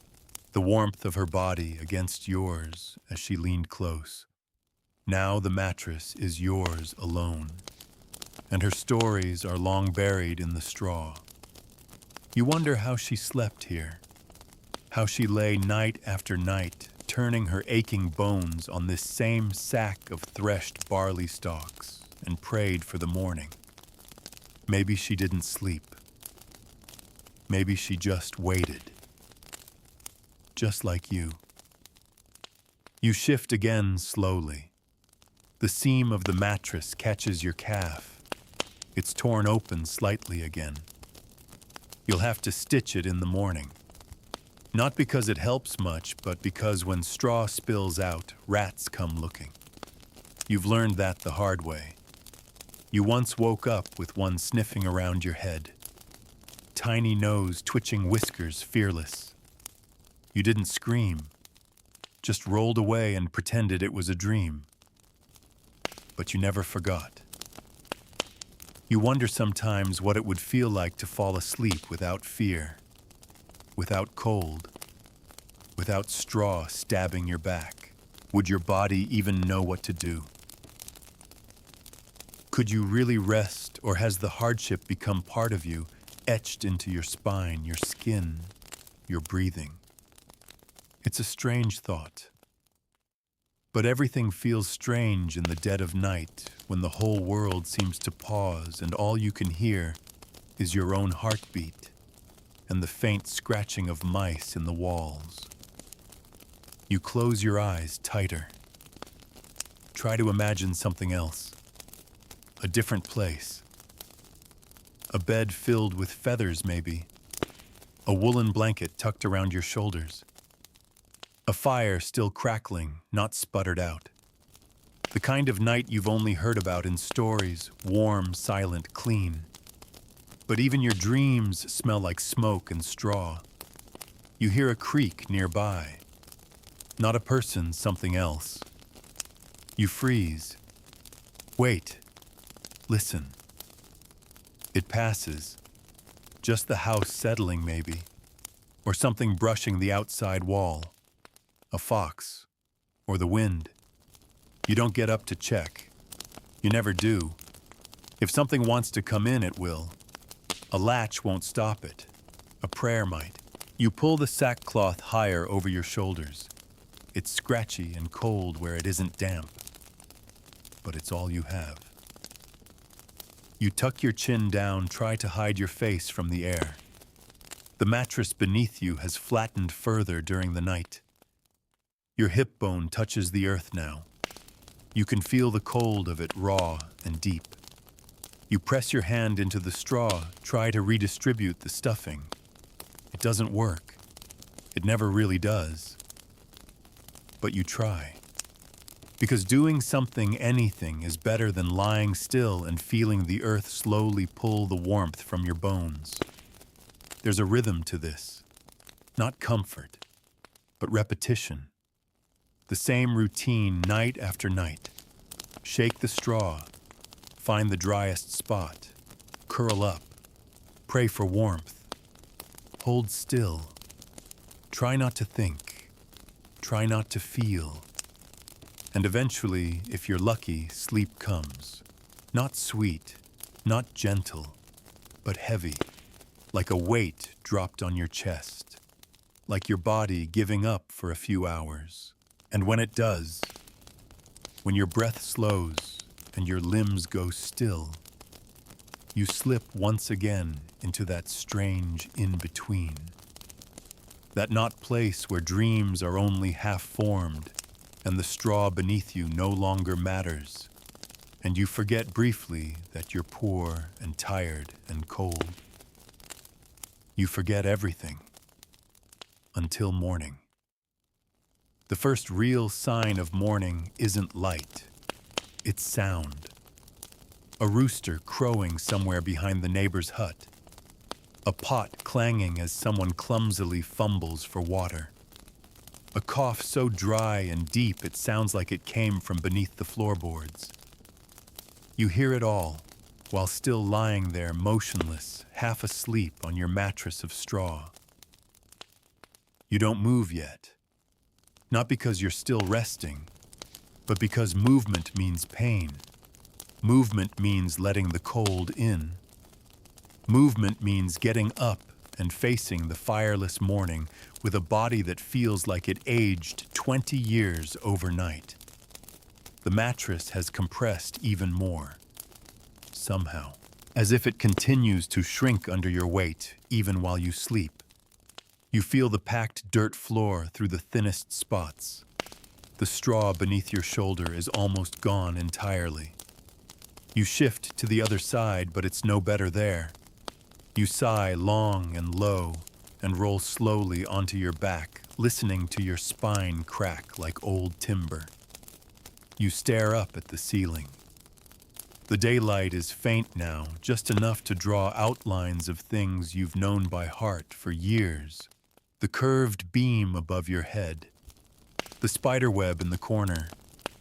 the warmth of her body against yours as she leaned close. Now the mattress is yours alone, and her stories are long buried in the straw. You wonder how she slept here, how she lay night after night, turning her aching bones on this same sack of threshed barley stalks, and prayed for the morning. Maybe she didn't sleep. Maybe she just waited. Just like you. You shift again slowly. The seam of the mattress catches your calf. It's torn open slightly again. You'll have to stitch it in the morning. Not because it helps much, but because when straw spills out, rats come looking. You've learned that the hard way. You once woke up with one sniffing around your head. Tiny nose, twitching whiskers, fearless. You didn't scream, just rolled away and pretended it was a dream. But you never forgot. You wonder sometimes what it would feel like to fall asleep without fear, without cold, without straw stabbing your back. Would your body even know what to do? Could you really rest, or has the hardship become part of you, etched into your spine, your skin, your breathing? It's a strange thought. But everything feels strange in the dead of night, when the whole world seems to pause and all you can hear is your own heartbeat and the faint scratching of mice in the walls. You close your eyes tighter. Try to imagine something else. A different place. A bed filled with feathers, maybe. A woolen blanket tucked around your shoulders. A fire still crackling, not sputtered out. The kind of night you've only heard about in stories, warm, silent, clean. But even your dreams smell like smoke and straw. You hear a creak nearby. Not a person, something else. You freeze. Wait. Listen. It passes. Just the house settling, maybe. Or something brushing the outside wall. A fox. Or the wind. You don't get up to check. You never do. If something wants to come in, it will. A latch won't stop it. A prayer might. You pull the sackcloth higher over your shoulders. It's scratchy and cold where it isn't damp. But it's all you have. You tuck your chin down, try to hide your face from the air. The mattress beneath you has flattened further during the night. Your hip bone touches the earth now. You can feel the cold of it raw and deep. You press your hand into the straw, try to redistribute the stuffing. It doesn't work. It never really does. But you try. Because doing something, anything, is better than lying still and feeling the earth slowly pull the warmth from your bones. There's a rhythm to this. Not comfort, but repetition. The same routine night after night. Shake the straw. Find the driest spot. Curl up. Pray for warmth. Hold still. Try not to think. Try not to feel. And eventually, if you're lucky, sleep comes. Not sweet, not gentle, but heavy. Like a weight dropped on your chest. Like your body giving up for a few hours. And when it does, when your breath slows and your limbs go still, you slip once again into that strange in-between. That not place where dreams are only half-formed and the straw beneath you no longer matters, and you forget briefly that you're poor and tired and cold. You forget everything until morning. The first real sign of morning isn't light, it's sound. A rooster crowing somewhere behind the neighbor's hut. A pot clanging as someone clumsily fumbles for water. A cough so dry and deep it sounds like it came from beneath the floorboards. You hear it all, while still lying there motionless, half asleep on your mattress of straw. You don't move yet. Not because you're still resting, but because movement means pain. Movement means letting the cold in. Movement means getting up and facing the fireless morning with a body that feels like it aged 20 years overnight. The mattress has compressed even more, somehow, as if it continues to shrink under your weight even while you sleep. You feel the packed dirt floor through the thinnest spots. The The straw beneath your shoulder is almost gone entirely. You shift to the other side, but it's no better there. You sigh long and low and roll slowly onto your back, listening to your spine crack like old timber. You stare up at the ceiling. The daylight is faint now, just enough to draw outlines of things you've known by heart for years. The curved beam above your head, the spider web in the corner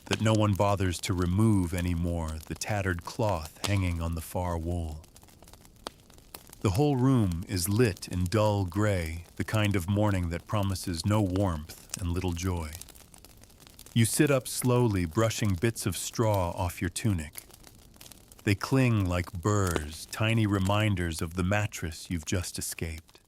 that no one bothers to remove anymore, the tattered cloth hanging on the far wall. The whole room is lit in dull gray, the kind of morning that promises no warmth and little joy. You sit up slowly, brushing bits of straw off your tunic. They cling like burrs, tiny reminders of the mattress you've just escaped.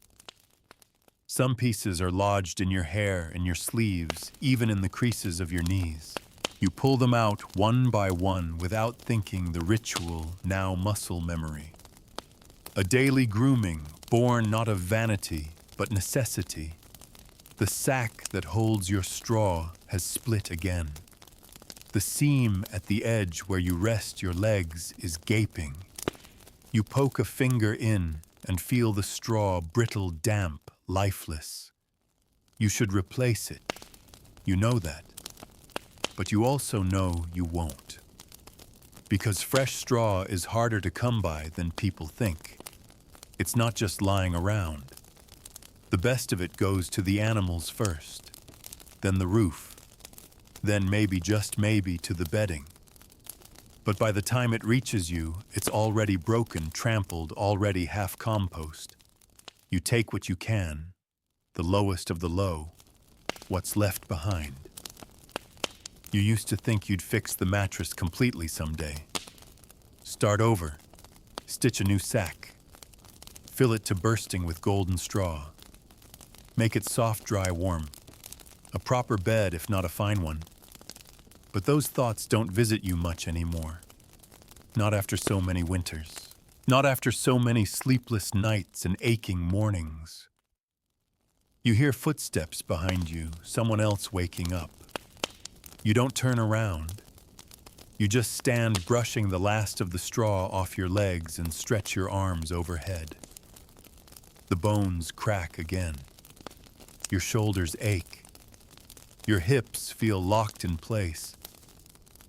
Some pieces are lodged in your hair and your sleeves, even in the creases of your knees. You pull them out one by one without thinking, the ritual, now muscle memory. A daily grooming, born not of vanity, but necessity. The sack that holds your straw has split again. The seam at the edge where you rest your legs is gaping. You poke a finger in and feel the straw brittle, damp, lifeless. You should replace it. You know that. But you also know you won't. Because fresh straw is harder to come by than people think. It's not just lying around. The best of it goes to the animals first, then the roof, then maybe, just maybe, to the bedding. But by the time it reaches you, it's already broken, trampled, already half compost. You take what you can, the lowest of the low, what's left behind. You used to think you'd fix the mattress completely someday. Start over, stitch a new sack, fill it to bursting with golden straw. Make it soft, dry, warm. A proper bed, if not a fine one. But those thoughts don't visit you much anymore. Not after so many winters. Not after so many sleepless nights and aching mornings. You hear footsteps behind you, someone else waking up. You don't turn around. You just stand brushing the last of the straw off your legs and stretch your arms overhead. The bones crack again. Your shoulders ache. Your hips feel locked in place.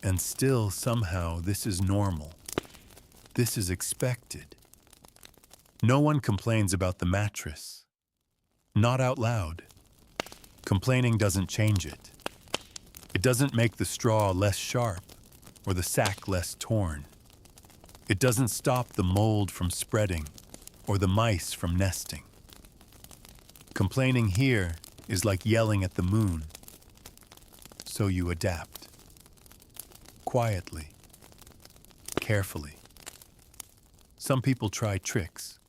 And still, somehow, this is normal. This is expected. No one complains about the mattress. Not out loud. Complaining doesn't change it. It doesn't make the straw less sharp or the sack less torn. It doesn't stop the mold from spreading or the mice from nesting. Complaining here is like yelling at the moon. So you adapt. Quietly. Carefully. Some people try tricks.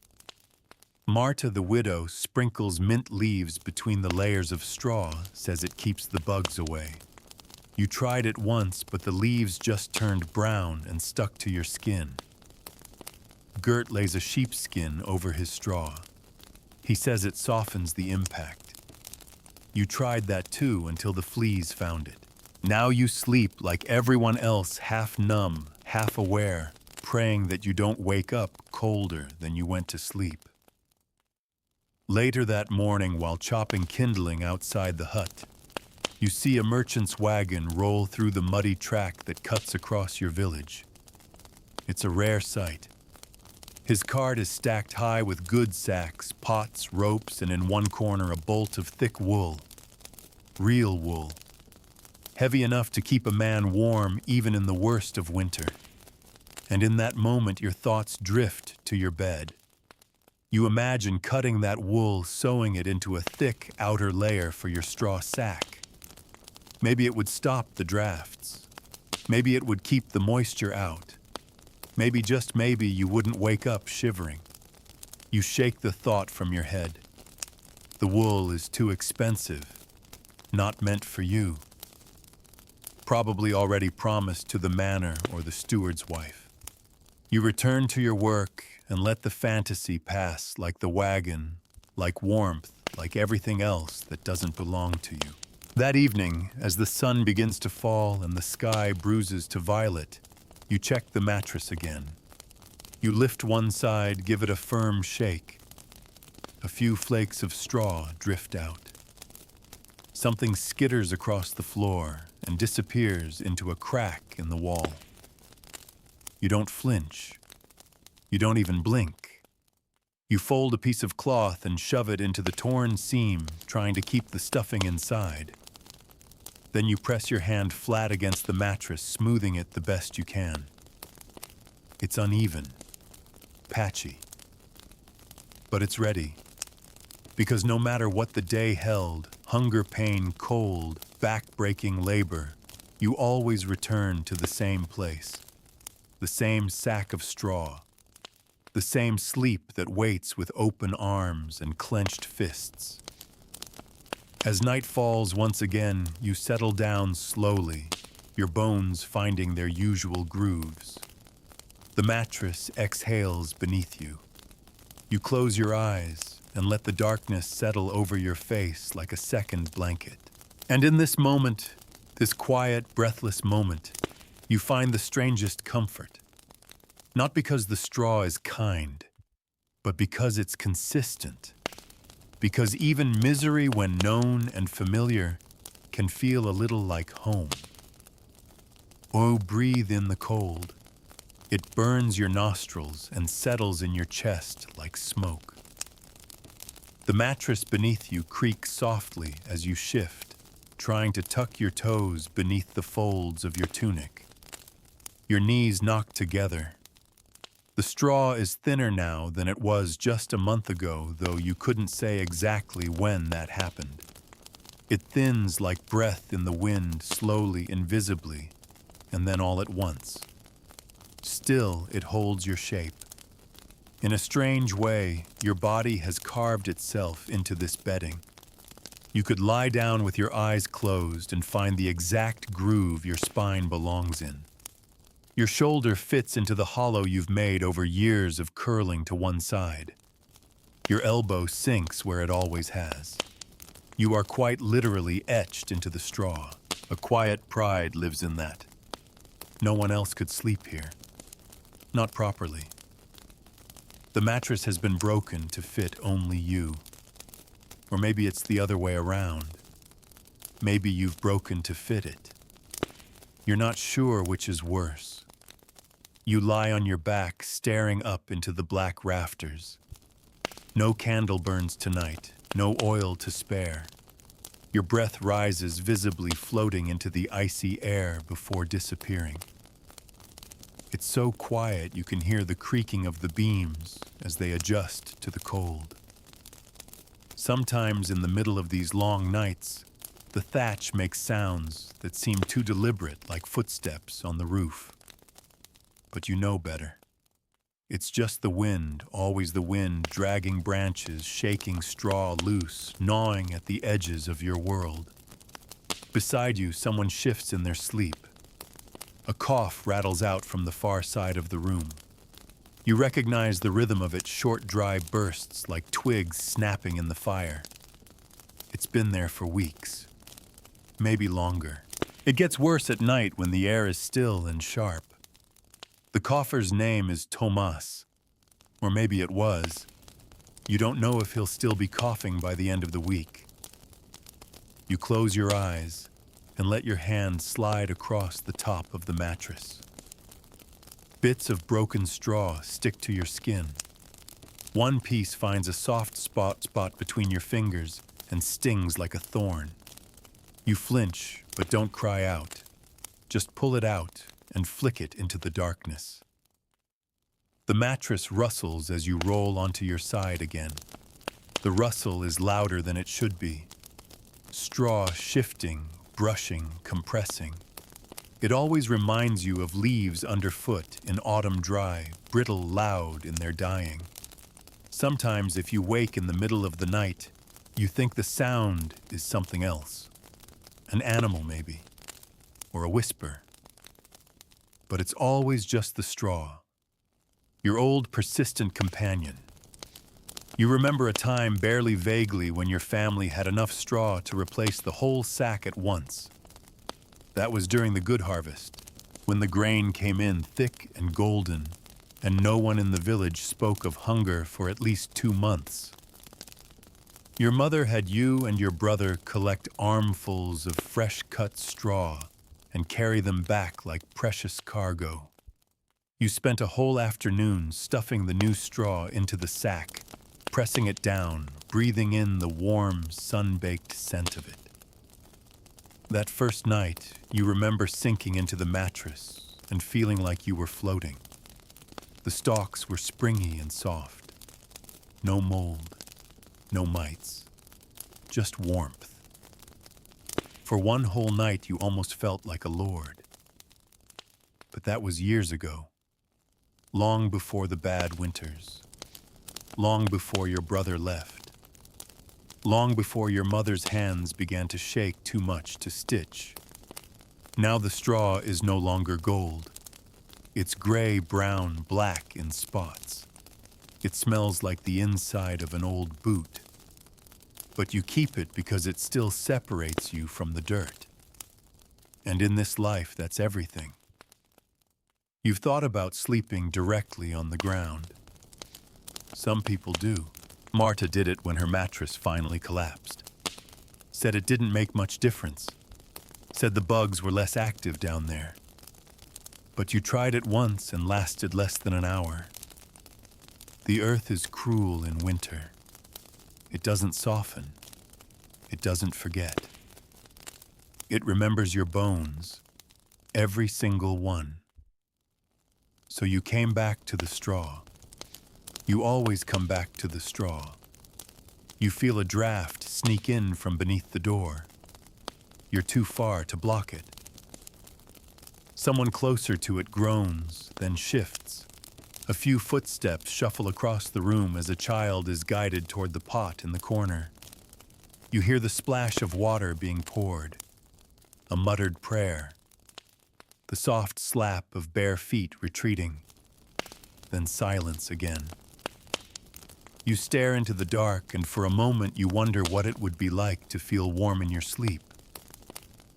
Marta the widow sprinkles mint leaves between the layers of straw, says it keeps the bugs away. You tried it once, but the leaves just turned brown and stuck to your skin. Gert lays a sheepskin over his straw. He says it softens the impact. You tried that too until the fleas found it. Now you sleep like everyone else, half numb, half aware, praying that you don't wake up colder than you went to sleep. Later that morning, while chopping kindling outside the hut, you see a merchant's wagon roll through the muddy track that cuts across your village. It's a rare sight. His cart is stacked high with goods sacks, pots, ropes, and in one corner a bolt of thick wool. Real wool. Heavy enough to keep a man warm even in the worst of winter. And in that moment your thoughts drift to your bed. You imagine cutting that wool, sewing it into a thick outer layer for your straw sack. Maybe it would stop the drafts. Maybe it would keep the moisture out. Maybe, just maybe, you wouldn't wake up shivering. You shake the thought from your head. The wool is too expensive, not meant for you. Probably already promised to the manor or the steward's wife. You return to your work and let the fantasy pass like the wagon, like warmth, like everything else that doesn't belong to you. That evening, as the sun begins to fall and the sky bruises to violet, you check the mattress again. You lift one side, give it a firm shake. A few flakes of straw drift out. Something skitters across the floor and disappears into a crack in the wall. You don't flinch. You don't even blink. You fold a piece of cloth and shove it into the torn seam, trying to keep the stuffing inside. Then you press your hand flat against the mattress, smoothing it the best you can. It's uneven, patchy, but it's ready. Because no matter what the day held, hunger, pain, cold, back-breaking labor, you always return to the same place, the same sack of straw, the same sleep that waits with open arms and clenched fists. As night falls once again, you settle down slowly, your bones finding their usual grooves. The mattress exhales beneath you. You close your eyes and let the darkness settle over your face like a second blanket. And in this moment, this quiet, breathless moment, you find the strangest comfort. Not because the straw is kind, but because it's consistent. Because even misery, when known and familiar, can feel a little like home. Oh, breathe in the cold. It burns your nostrils and settles in your chest like smoke. The mattress beneath you creaks softly as you shift, trying to tuck your toes beneath the folds of your tunic. Your knees knock together. The straw is thinner now than it was just a month ago, though you couldn't say exactly when that happened. It thins like breath in the wind, slowly, invisibly, and then all at once. Still, it holds your shape. In a strange way, your body has carved itself into this bedding. You could lie down with your eyes closed and find the exact groove your spine belongs in. Your shoulder fits into the hollow you've made over years of curling to one side. Your elbow sinks where it always has. You are quite literally etched into the straw. A quiet pride lives in that. No one else could sleep here. Not properly. The mattress has been broken to fit only you. Or maybe it's the other way around. Maybe you've broken to fit it. You're not sure which is worse. You lie on your back, staring up into the black rafters. No candle burns tonight, no oil to spare. Your breath rises, visibly floating into the icy air before disappearing. It's so quiet you can hear the creaking of the beams as they adjust to the cold. Sometimes in the middle of these long nights, the thatch makes sounds that seem too deliberate, like footsteps on the roof. But you know better. It's just the wind, always the wind, dragging branches, shaking straw loose, gnawing at the edges of your world. Beside you, someone shifts in their sleep. A cough rattles out from the far side of the room. You recognize the rhythm of its short, dry bursts like twigs snapping in the fire. It's been there for weeks, maybe longer. It gets worse at night when the air is still and sharp. The cougher's name is Tomas, or maybe it was. You don't know if he'll still be coughing by the end of the week. You close your eyes and let your hand slide across the top of the mattress. Bits of broken straw stick to your skin. One piece finds a soft spot between your fingers and stings like a thorn. You flinch, but don't cry out. Just pull it out and flick it into the darkness. The mattress rustles as you roll onto your side again. The rustle is louder than it should be. Straw shifting, brushing, compressing. It always reminds you of leaves underfoot in autumn dry, brittle, loud in their dying. Sometimes if you wake in the middle of the night, you think the sound is something else. An animal maybe, or a whisper. But it's always just the straw, your old persistent companion. You remember a time barely vaguely when your family had enough straw to replace the whole sack at once. That was during the good harvest, when the grain came in thick and golden, and no one in the village spoke of hunger for at least 2 months. Your mother had you and your brother collect armfuls of fresh-cut straw and carry them back like precious cargo. You spent a whole afternoon stuffing the new straw into the sack, pressing it down, breathing in the warm, sun-baked scent of it. That first night, you remember sinking into the mattress and feeling like you were floating. The stalks were springy and soft. No mold, no mites, just warmth. For one whole night, you almost felt like a lord. But that was years ago, long before the bad winters, long before your brother left, long before your mother's hands began to shake too much to stitch. Now the straw is no longer gold. It's gray, brown, black in spots. It smells like the inside of an old boot. But you keep it because it still separates you from the dirt. And in this life, that's everything. You've thought about sleeping directly on the ground. Some people do. Marta did it when her mattress finally collapsed. Said it didn't make much difference. Said the bugs were less active down there. But you tried it once and lasted less than an hour. The earth is cruel in winter. It doesn't soften. It doesn't forget. It remembers your bones, every single one. So you came back to the straw. You always come back to the straw. You feel a draft sneak in from beneath the door. You're too far to block it. Someone closer to it groans, then shifts. A few footsteps shuffle across the room as a child is guided toward the pot in the corner. You hear the splash of water being poured, a muttered prayer, the soft slap of bare feet retreating, then silence again. You stare into the dark, and for a moment you wonder what it would be like to feel warm in your sleep.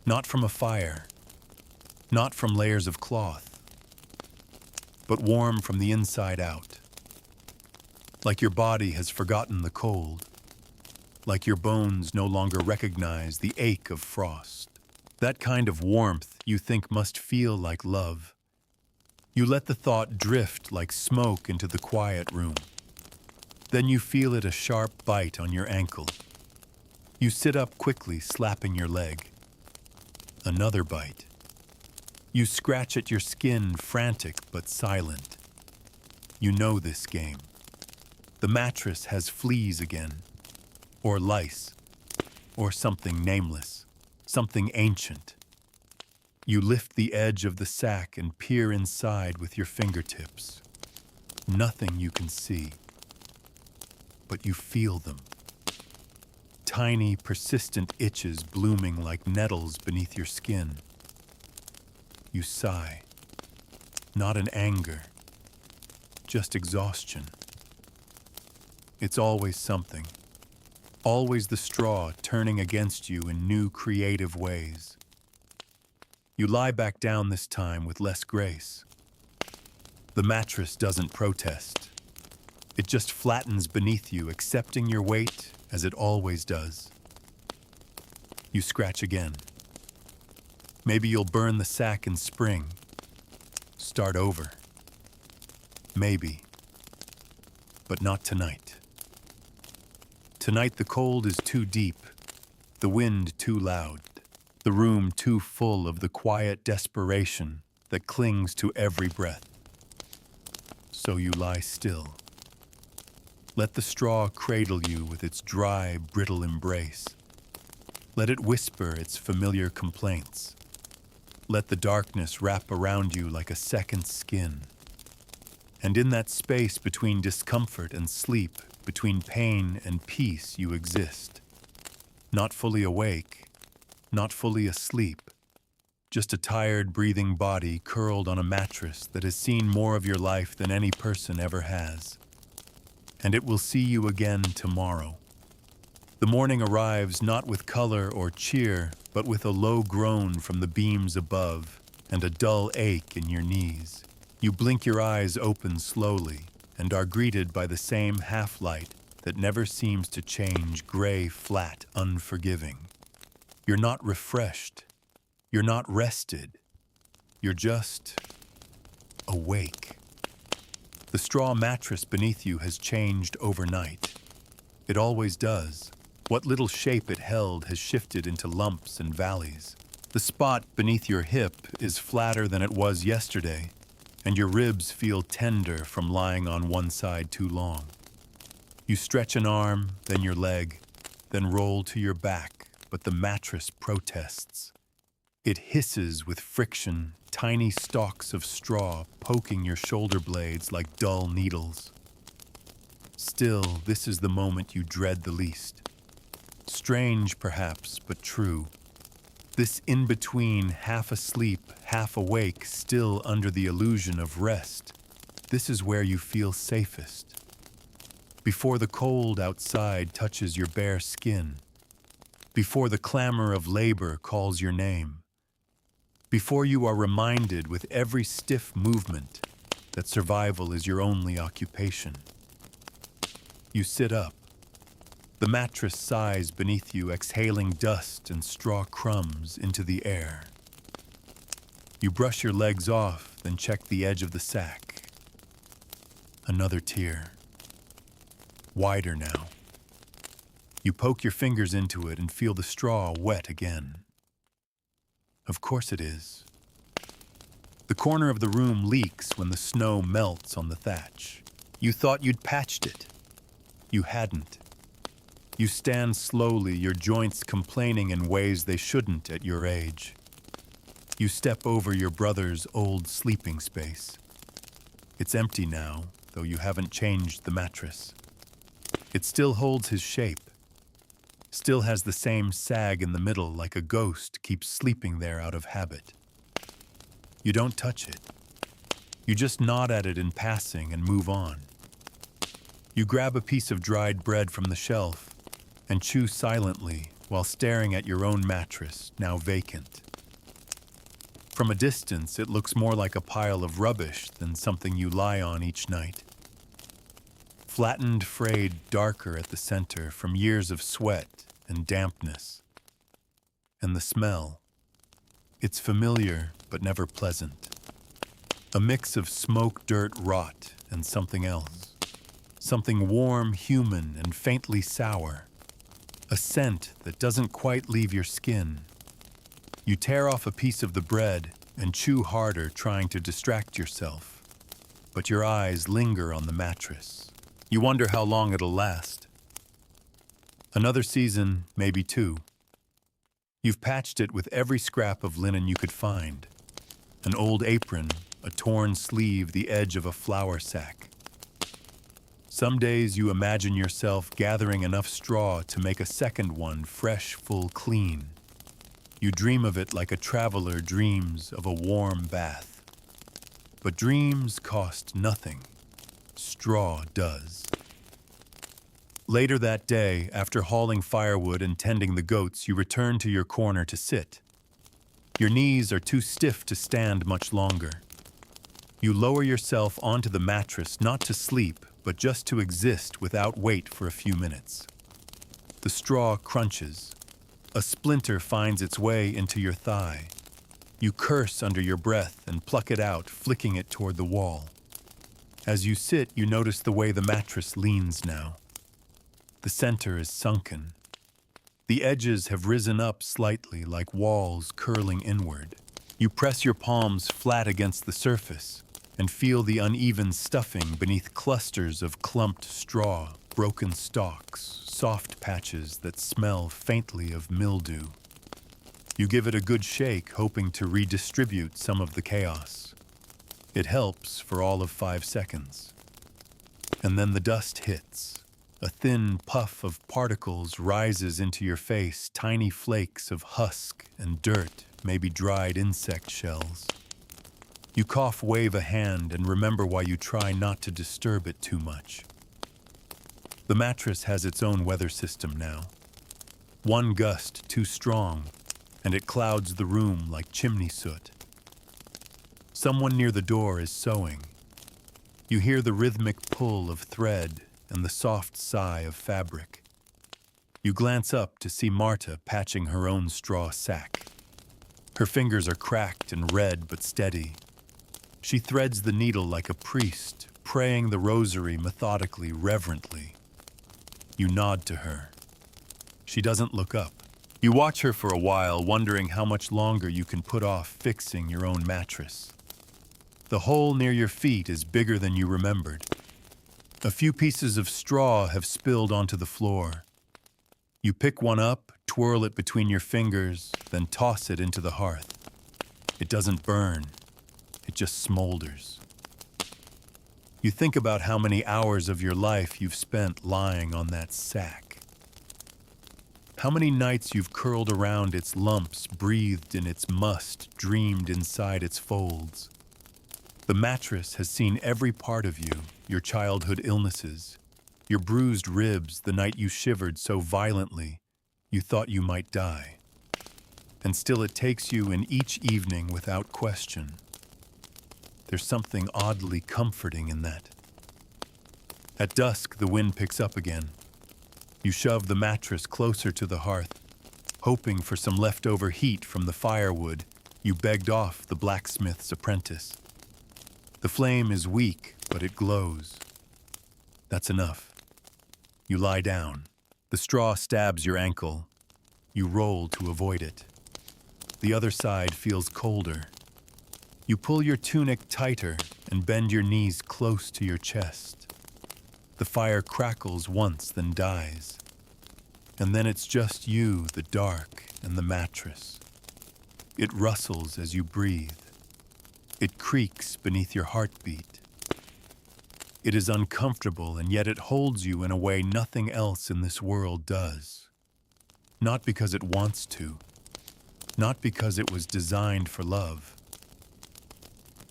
Not from a fire, not from layers of cloth, but warm from the inside out. Like your body has forgotten the cold, like your bones no longer recognize the ache of frost. That kind of warmth you think must feel like love. You let the thought drift like smoke into the quiet room. Then you feel it a sharp bite on your ankle. You sit up quickly, slapping your leg. Another bite. You scratch at your skin, frantic but silent. You know this game. The mattress has fleas again, or lice, or something nameless, something ancient. You lift the edge of the sack and peer inside with your fingertips. Nothing you can see, but you feel them. Tiny, persistent itches blooming like nettles beneath your skin. You sigh, not in anger, just exhaustion. It's always something, always the straw turning against you in new creative ways. You lie back down this time with less grace. The mattress doesn't protest. It just flattens beneath you, accepting your weight as it always does. You scratch again. Maybe you'll burn the sack in spring. Start over. Maybe. But not tonight. Tonight the cold is too deep, the wind too loud, the room too full of the quiet desperation that clings to every breath. So you lie still. Let the straw cradle you with its dry, brittle embrace. Let it whisper its familiar complaints. Let the darkness wrap around you like a second skin. And in that space between discomfort and sleep, between pain and peace, you exist. Not fully awake, not fully asleep, just a tired, breathing body curled on a mattress that has seen more of your life than any person ever has. and it will see you again tomorrow. The morning arrives not with color or cheer, but with a low groan from the beams above and a dull ache in your knees. You blink your eyes open slowly and are greeted by the same half-light that never seems to change, gray, flat, unforgiving. You're not refreshed. You're not rested. You're just awake. The straw mattress beneath you has changed overnight. It always does. What little shape it held has shifted into lumps and valleys. The spot beneath your hip is flatter than it was yesterday, and your ribs feel tender from lying on one side too long. You stretch an arm, then your leg, then roll to your back, but the mattress protests. It hisses with friction, tiny stalks of straw poking your shoulder blades like dull needles. Still, this is the moment you dread the least. Strange, perhaps, but true. This in-between, half asleep, half awake, still under the illusion of rest, this is where you feel safest. Before the cold outside touches your bare skin, before the clamor of labor calls your name, before you are reminded with every stiff movement that survival is your only occupation. You sit up. The mattress sighs beneath you, exhaling dust and straw crumbs into the air. You brush your legs off, then check the edge of the sack. Another tear. Wider now. You poke your fingers into it and feel the straw wet again. Of course it is. The corner of the room leaks when the snow melts on the thatch. You thought you'd patched it. You hadn't. You stand slowly, your joints complaining in ways they shouldn't at your age. You step over your brother's old sleeping space. It's empty now, though you haven't changed the mattress. It still holds his shape. Still has the same sag in the middle like a ghost keeps sleeping there out of habit. You don't touch it. You just nod at it in passing and move on. You grab a piece of dried bread from the shelf and chew silently while staring at your own mattress, now vacant. From a distance, it looks more like a pile of rubbish than something you lie on each night. Flattened, frayed, darker at the center from years of sweat and dampness. And the smell. It's familiar, but never pleasant. A mix of smoke, dirt, rot, and something else. Something warm, human, and faintly sour. A scent that doesn't quite leave your skin. You tear off a piece of the bread and chew harder, trying to distract yourself. But your eyes linger on the mattress. You wonder how long it'll last. Another season, maybe two. You've patched it with every scrap of linen you could find. An old apron, a torn sleeve, the edge of a flour sack. Some days you imagine yourself gathering enough straw to make a second one, fresh, full, clean. You dream of it like a traveler dreams of a warm bath. But dreams cost nothing. Straw does. Later that day, after hauling firewood and tending the goats, you return to your corner to sit. Your knees are too stiff to stand much longer. You lower yourself onto the mattress, not to sleep, but just to exist without weight for a few minutes. The straw crunches. A splinter finds its way into your thigh. You curse under your breath and pluck it out, flicking it toward the wall. As you sit, you notice the way the mattress leans now. The center is sunken. The edges have risen up slightly like walls curling inward. You press your palms flat against the surface and feel the uneven stuffing beneath clusters of clumped straw, broken stalks, soft patches that smell faintly of mildew. You give it a good shake, hoping to redistribute some of the chaos. It helps for all of 5 seconds. And then the dust hits. A thin puff of particles rises into your face, tiny flakes of husk and dirt, maybe dried insect shells. You cough, wave a hand, and remember why you try not to disturb it too much. The mattress has its own weather system now. One gust too strong, and it clouds the room like chimney soot. Someone near the door is sewing. You hear the rhythmic pull of thread and the soft sigh of fabric. You glance up to see Marta patching her own straw sack. Her fingers are cracked and red but steady. She threads the needle like a priest, praying the rosary methodically, reverently. You nod to her. She doesn't look up. You watch her for a while, wondering how much longer you can put off fixing your own mattress. The hole near your feet is bigger than you remembered. A few pieces of straw have spilled onto the floor. You pick one up, twirl it between your fingers, then toss it into the hearth. It doesn't burn. It just smolders. You think about how many hours of your life you've spent lying on that sack. How many nights you've curled around its lumps, breathed in its must, dreamed inside its folds. The mattress has seen every part of you, your childhood illnesses, your bruised ribs the night you shivered so violently you thought you might die. And still it takes you in each evening without question. There's something oddly comforting in that. At dusk, the wind picks up again. You shove the mattress closer to the hearth, hoping for some leftover heat from the firewood you begged off the blacksmith's apprentice. The flame is weak, but it glows. That's enough. You lie down. The straw stabs your ankle. You roll to avoid it. The other side feels colder. You pull your tunic tighter and bend your knees close to your chest. The fire crackles once, then dies. And then it's just you, the dark, and the mattress. It rustles as you breathe. It creaks beneath your heartbeat. It is uncomfortable, and yet it holds you in a way nothing else in this world does. Not because it wants to, not because it was designed for love,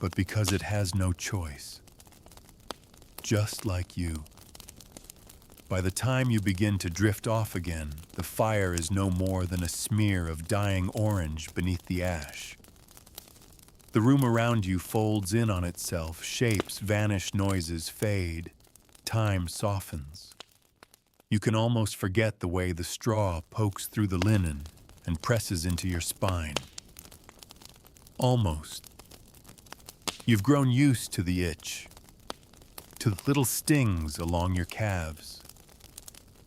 but because it has no choice. Just like you. By the time you begin to drift off again, the fire is no more than a smear of dying orange beneath the ash. The room around you folds in on itself, shapes vanish, noises fade, time softens. You can almost forget the way the straw pokes through the linen and presses into your spine. Almost. You've grown used to the itch, to the little stings along your calves,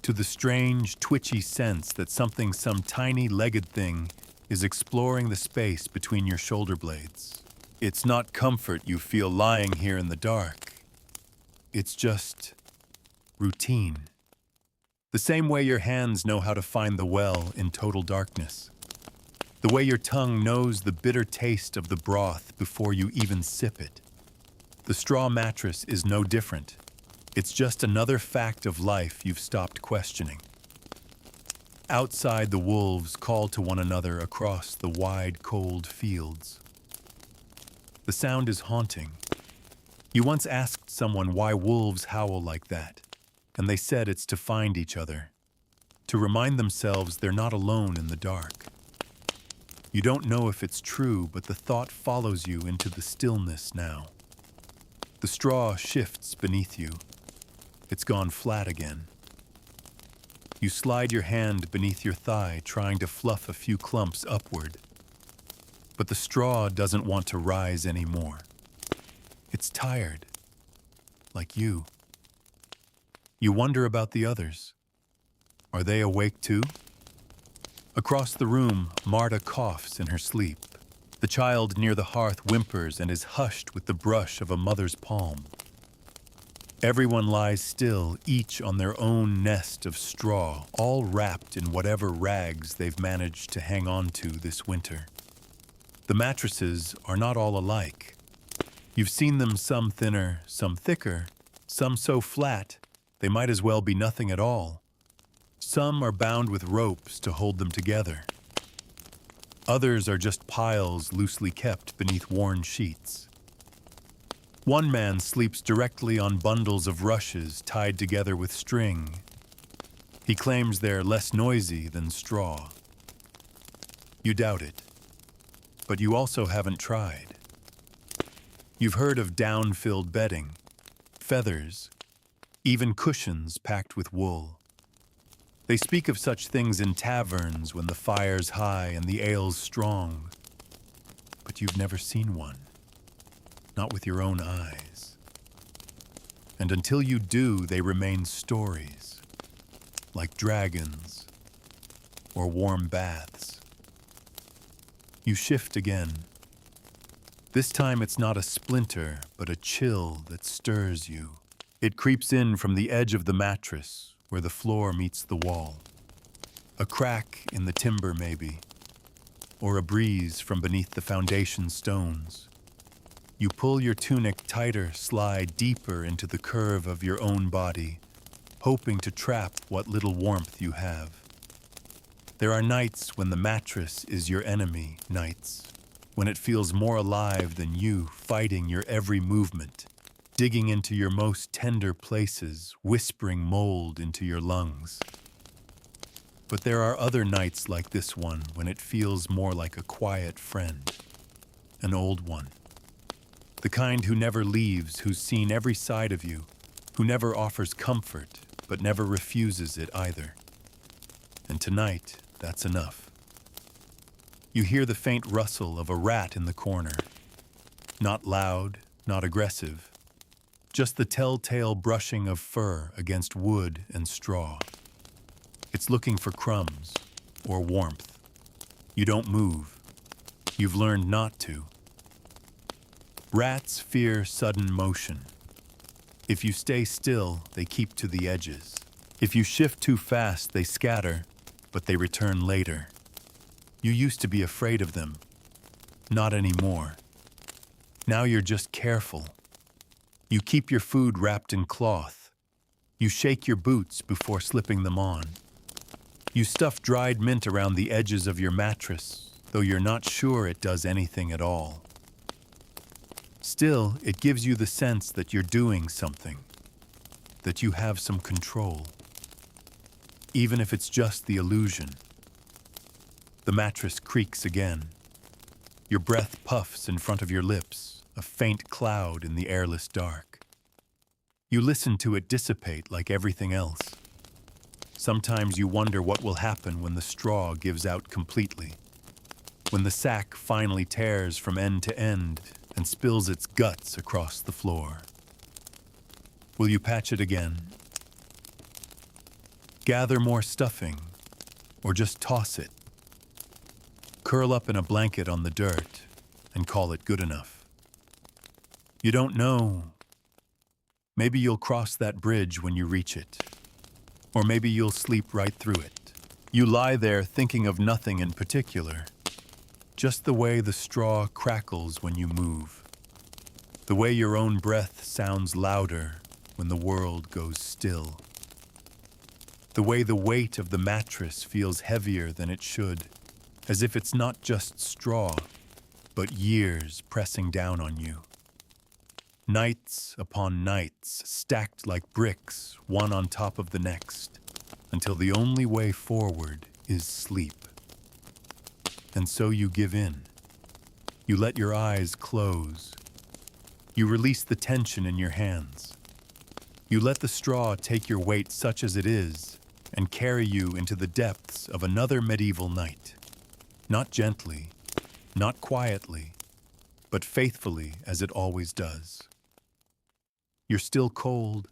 to the strange, twitchy sense that some tiny legged thing is exploring the space between your shoulder blades. It's not comfort you feel lying here in the dark. It's just routine. The same way your hands know how to find the well in total darkness. The way your tongue knows the bitter taste of the broth before you even sip it. The straw mattress is no different. It's just another fact of life you've stopped questioning. Outside, the wolves call to one another across the wide, cold fields. The sound is haunting. You once asked someone why wolves howl like that, and they said it's to find each other, to remind themselves they're not alone in the dark. You don't know if it's true, but the thought follows you into the stillness now. The straw shifts beneath you. It's gone flat again. You slide your hand beneath your thigh, trying to fluff a few clumps upward. But the straw doesn't want to rise anymore. It's tired, like you. You wonder about the others. Are they awake too? Across the room, Marta coughs in her sleep. The child near the hearth whimpers and is hushed with the brush of a mother's palm. Everyone lies still, each on their own nest of straw, all wrapped in whatever rags they've managed to hang on to this winter. The mattresses are not all alike. You've seen them some thinner, some thicker, some so flat they might as well be nothing at all. Some are bound with ropes to hold them together. Others are just piles loosely kept beneath worn sheets. One man sleeps directly on bundles of rushes tied together with string. He claims they're less noisy than straw. You doubt it, but you also haven't tried. You've heard of down-filled bedding, feathers, even cushions packed with wool. They speak of such things in taverns when the fire's high and the ale's strong. But you've never seen one, not with your own eyes. And until you do, they remain stories, like dragons or warm baths. You shift again. This time it's not a splinter, but a chill that stirs you. It creeps in from the edge of the mattress, where the floor meets the wall. A crack in the timber, maybe, or a breeze from beneath the foundation stones. You pull your tunic tighter, slide deeper into the curve of your own body, hoping to trap what little warmth you have. There are nights when the mattress is your enemy, nights when it feels more alive than you, fighting your every movement, digging into your most tender places, whispering mold into your lungs. But there are other nights like this one when it feels more like a quiet friend, an old one. The kind who never leaves, who's seen every side of you, who never offers comfort, but never refuses it either. And tonight, that's enough. You hear the faint rustle of a rat in the corner. Not loud, not aggressive, just the telltale brushing of fur against wood and straw. It's looking for crumbs or warmth. You don't move. You've learned not to. Rats fear sudden motion. If you stay still, they keep to the edges. If you shift too fast, they scatter, but they return later. You used to be afraid of them. Not anymore. Now you're just careful. You keep your food wrapped in cloth. You shake your boots before slipping them on. You stuff dried mint around the edges of your mattress, though you're not sure it does anything at all. Still, it gives you the sense that you're doing something, that you have some control, even if it's just the illusion. The mattress creaks again. Your breath puffs in front of your lips, a faint cloud in the airless dark. You listen to it dissipate like everything else. Sometimes you wonder what will happen when the straw gives out completely, when the sack finally tears from end to end and spills its guts across the floor. Will you patch it again? Gather more stuffing, or just toss it? Curl up in a blanket on the dirt and call it good enough. You don't know. Maybe you'll cross that bridge when you reach it. Or maybe you'll sleep right through it. You lie there thinking of nothing in particular, just the way the straw crackles when you move, the way your own breath sounds louder when the world goes still, the way the weight of the mattress feels heavier than it should, as if it's not just straw, but years pressing down on you. Nights upon nights, stacked like bricks, one on top of the next, until the only way forward is sleep. And so you give in. You let your eyes close. You release the tension in your hands. You let the straw take your weight such as it is and carry you into the depths of another medieval night. Not gently, not quietly, but faithfully as it always does. You're still cold,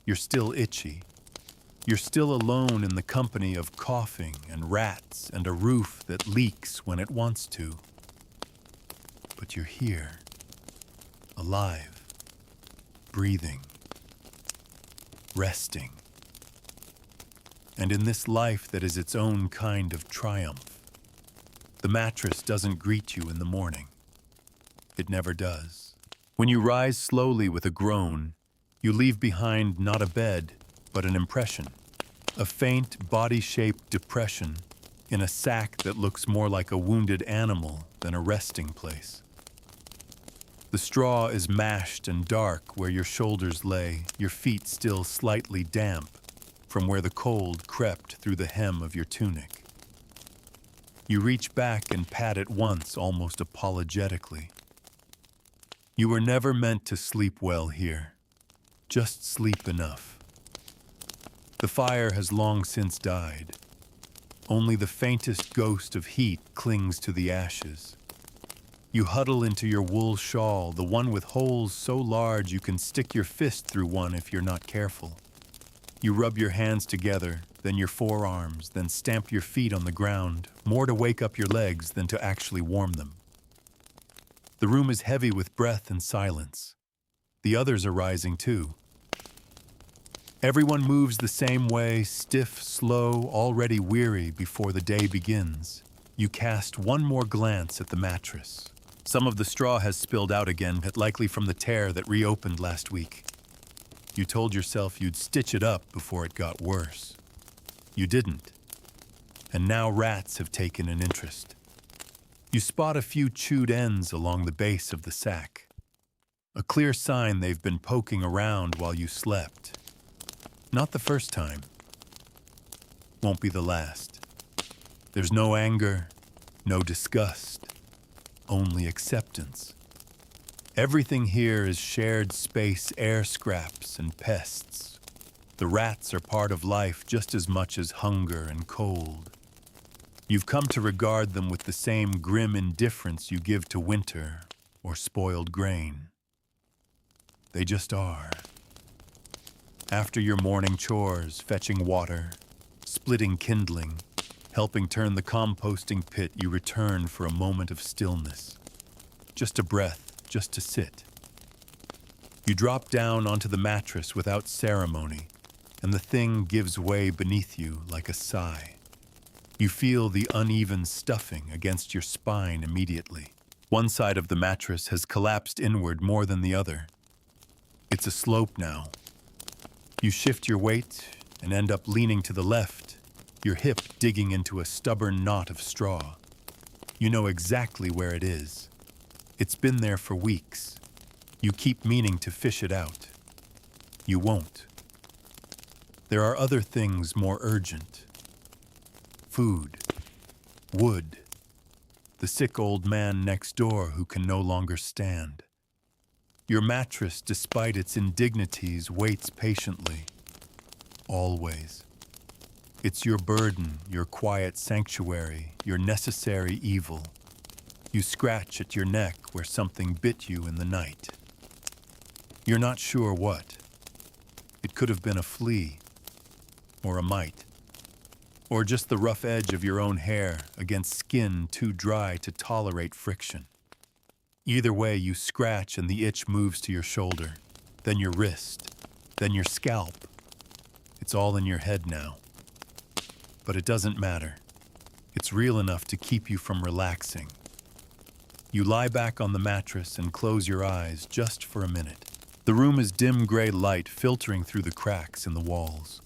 you're still itchy, you're still alone in the company of coughing and rats and a roof that leaks when it wants to. But you're here, alive, breathing, resting. And in this life that is its own kind of triumph, the mattress doesn't greet you in the morning. It never does. When you rise slowly with a groan, you leave behind not a bed, but an impression, a faint body-shaped depression in a sack that looks more like a wounded animal than a resting place. The straw is mashed and dark where your shoulders lay, your feet still slightly damp from where the cold crept through the hem of your tunic. You reach back and pat it once, almost apologetically. You were never meant to sleep well here. Just sleep enough. The fire has long since died. Only the faintest ghost of heat clings to the ashes. You huddle into your wool shawl, the one with holes so large you can stick your fist through one if you're not careful. You rub your hands together, then your forearms, then stamp your feet on the ground, more to wake up your legs than to actually warm them. The room is heavy with breath and silence. The others are rising too. Everyone moves the same way, stiff, slow, already weary before the day begins. You cast one more glance at the mattress. Some of the straw has spilled out again, likely from the tear that reopened last week. You told yourself you'd stitch it up before it got worse. You didn't. And now rats have taken an interest. You spot a few chewed ends along the base of the sack. A clear sign they've been poking around while you slept. Not the first time. Won't be the last. There's no anger, no disgust, only acceptance. Everything here is shared space, air scraps, and pests. The rats are part of life just as much as hunger and cold. You've come to regard them with the same grim indifference you give to winter or spoiled grain. They just are. After your morning chores, fetching water, splitting kindling, helping turn the composting pit, you return for a moment of stillness. Just a breath. Just to sit. You drop down onto the mattress without ceremony, and the thing gives way beneath you like a sigh. You feel the uneven stuffing against your spine immediately. One side of the mattress has collapsed inward more than the other. It's a slope now. You shift your weight and end up leaning to the left, your hip digging into a stubborn knot of straw. You know exactly where it is. It's been there for weeks. You keep meaning to fish it out. You won't. There are other things more urgent. Food. Wood. The sick old man next door who can no longer stand. Your mattress, despite its indignities, waits patiently. Always. It's your burden, your quiet sanctuary, your necessary evil. You scratch at your neck where something bit you in the night. You're not sure what. It could have been a flea, or a mite, or just the rough edge of your own hair against skin too dry to tolerate friction. Either way, you scratch and the itch moves to your shoulder, then your wrist, then your scalp. It's all in your head now. But it doesn't matter. It's real enough to keep you from relaxing. You lie back on the mattress and close your eyes just for a minute. The room is dim gray light filtering through the cracks in the walls.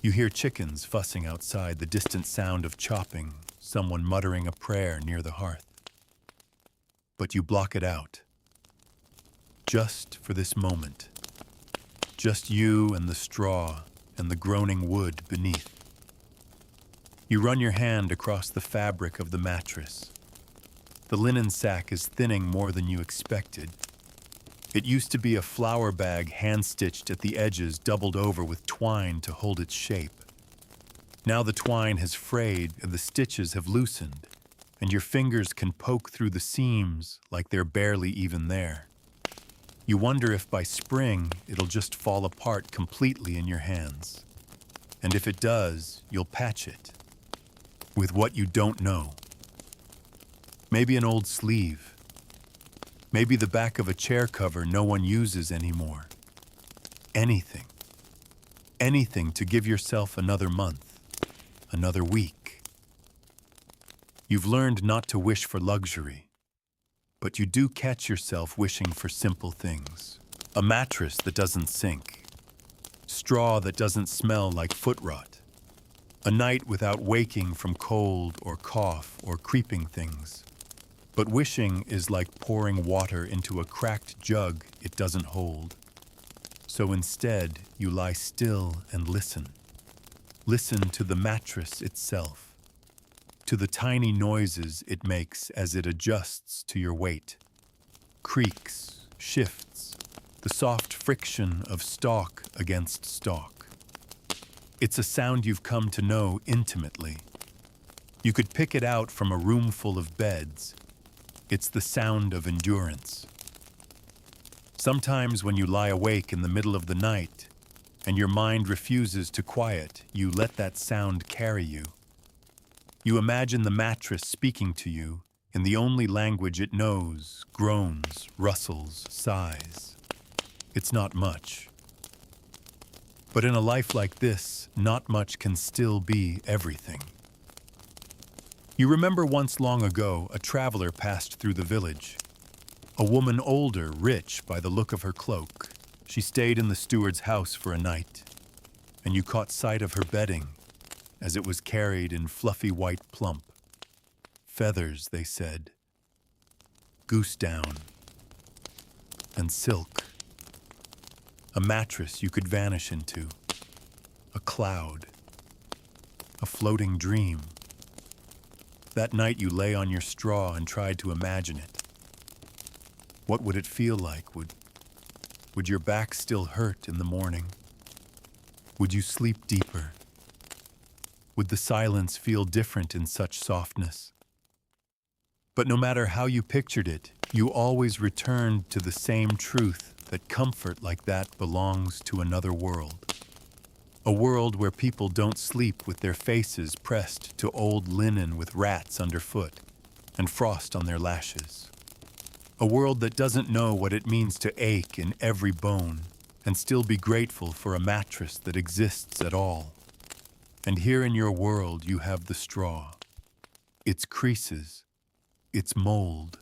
You hear chickens fussing outside, the distant sound of chopping, someone muttering a prayer near the hearth. But you block it out. Just for this moment. Just you and the straw and the groaning wood beneath. You run your hand across the fabric of the mattress. The linen sack is thinning more than you expected. It used to be a flour bag hand-stitched at the edges, doubled over with twine to hold its shape. Now the twine has frayed and the stitches have loosened, and your fingers can poke through the seams like they're barely even there. You wonder if by spring it'll just fall apart completely in your hands. And if it does, you'll patch it. With what you don't know. Maybe an old sleeve. Maybe the back of a chair cover no one uses anymore. Anything. Anything to give yourself another month, another week. You've learned not to wish for luxury, but you do catch yourself wishing for simple things. A mattress that doesn't sink. Straw that doesn't smell like foot rot. A night without waking from cold or cough or creeping things. But wishing is like pouring water into a cracked jug it doesn't hold. So instead, you lie still and listen. Listen to the mattress itself, to the tiny noises it makes as it adjusts to your weight. Creaks, shifts, the soft friction of stalk against stalk. It's a sound you've come to know intimately. You could pick it out from a room full of beds. It's the sound of endurance. Sometimes when you lie awake in the middle of the night and your mind refuses to quiet, you let that sound carry you. You imagine the mattress speaking to you in the only language it knows, groans, rustles, sighs. It's not much. But in a life like this, not much can still be everything. You remember once long ago, a traveler passed through the village. A woman older, rich by the look of her cloak. She stayed in the steward's house for a night, and you caught sight of her bedding as it was carried in fluffy white plump. Feathers, they said, goose down, and silk. A mattress you could vanish into, a cloud, a floating dream. That night you lay on your straw and tried to imagine it. What would it feel like? Would your back still hurt in the morning? Would you sleep deeper? Would the silence feel different in such softness? But no matter how you pictured it, you always returned to the same truth that comfort like that belongs to another world. A world where people don't sleep with their faces pressed to old linen with rats underfoot and frost on their lashes. A world that doesn't know what it means to ache in every bone and still be grateful for a mattress that exists at all. And here in your world you have the straw, its creases, its mold,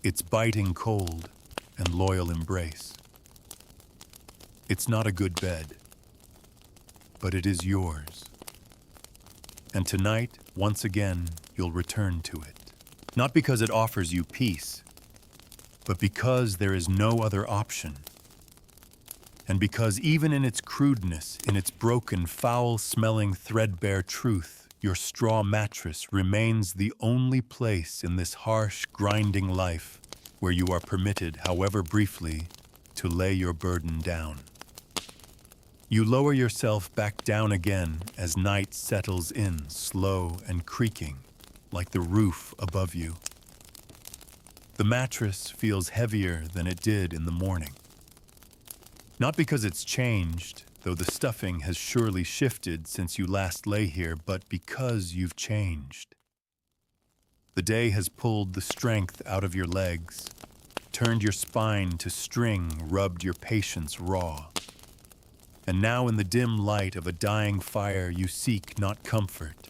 its biting cold and loyal embrace. It's not a good bed, but it is yours. And tonight, once again, you'll return to it. Not because it offers you peace, but because there is no other option. And because even in its crudeness, in its broken, foul-smelling, threadbare truth, your straw mattress remains the only place in this harsh, grinding life where you are permitted, however briefly, to lay your burden down. You lower yourself back down again as night settles in, slow and creaking, like the roof above you. The mattress feels heavier than it did in the morning. Not because it's changed, though the stuffing has surely shifted since you last lay here, but because you've changed. The day has pulled the strength out of your legs, turned your spine to string, rubbed your patience raw. And now in the dim light of a dying fire, you seek not comfort,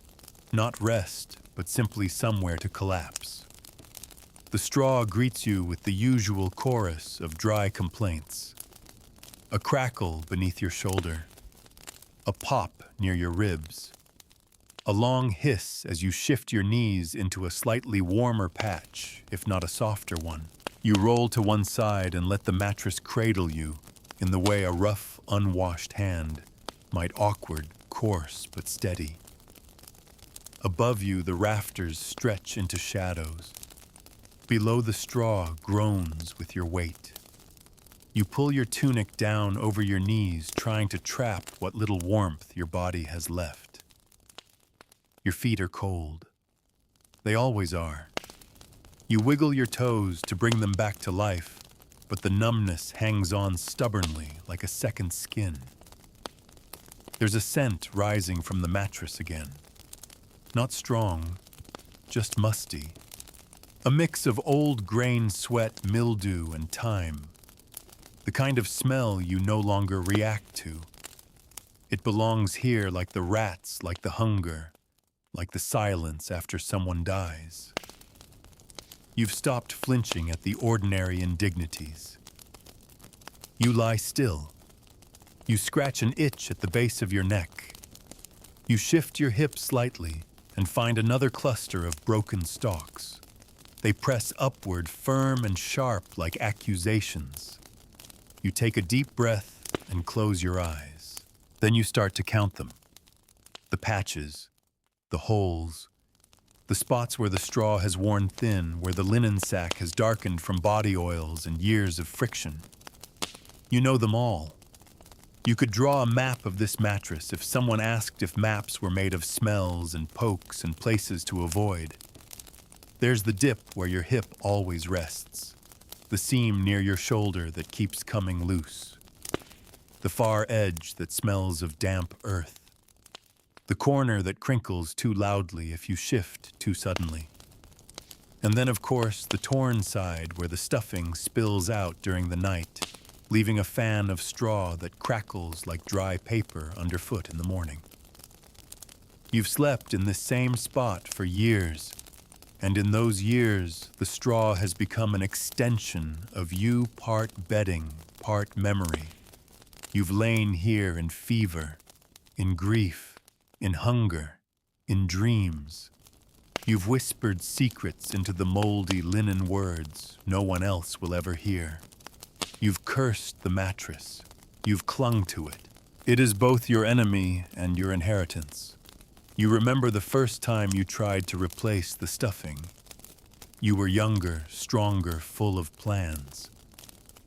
not rest, but simply somewhere to collapse. The straw greets you with the usual chorus of dry complaints. A crackle beneath your shoulder, a pop near your ribs, a long hiss as you shift your knees into a slightly warmer patch, if not a softer one. You roll to one side and let the mattress cradle you in the way a rough, unwashed hand might, awkward, coarse, but steady. Above you, the rafters stretch into shadows. Below, the straw groans with your weight. You pull your tunic down over your knees, trying to trap what little warmth your body has left. Your feet are cold. They always are. You wiggle your toes to bring them back to life, but the numbness hangs on stubbornly like a second skin. There's a scent rising from the mattress again. Not strong, just musty. A mix of old grain sweat, mildew, and thyme. The kind of smell you no longer react to. It belongs here like the rats, like the hunger, like the silence after someone dies. You've stopped flinching at the ordinary indignities. You lie still. You scratch an itch at the base of your neck. You shift your hips slightly and find another cluster of broken stalks. They press upward, firm and sharp like accusations. You take a deep breath and close your eyes. Then you start to count them. The patches, the holes, the spots where the straw has worn thin, where the linen sack has darkened from body oils and years of friction. You know them all. You could draw a map of this mattress if someone asked if maps were made of smells and pokes and places to avoid. There's the dip where your hip always rests, the seam near your shoulder that keeps coming loose, the far edge that smells of damp earth, the corner that crinkles too loudly if you shift too suddenly. And then, of course, the torn side where the stuffing spills out during the night, leaving a fan of straw that crackles like dry paper underfoot in the morning. You've slept in this same spot for years, and in those years, the straw has become an extension of you, part bedding, part memory. You've lain here in fever, in grief, in hunger, in dreams. You've whispered secrets into the moldy linen words no one else will ever hear. You've cursed the mattress. You've clung to it. It is both your enemy and your inheritance. You remember the first time you tried to replace the stuffing. You were younger, stronger, full of plans.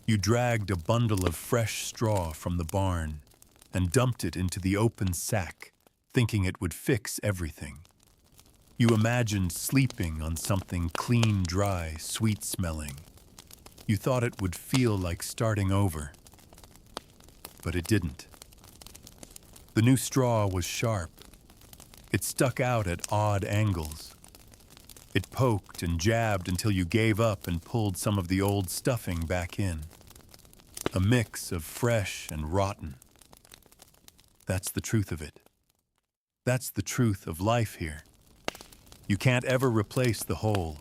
You dragged a bundle of fresh straw from the barn and dumped it into the open sack, thinking it would fix everything. You imagined sleeping on something clean, dry, sweet-smelling. You thought it would feel like starting over, but it didn't. The new straw was sharp. It stuck out at odd angles. It poked and jabbed until you gave up and pulled some of the old stuffing back in. A mix of fresh and rotten. That's the truth of it. That's the truth of life here. You can't ever replace the whole.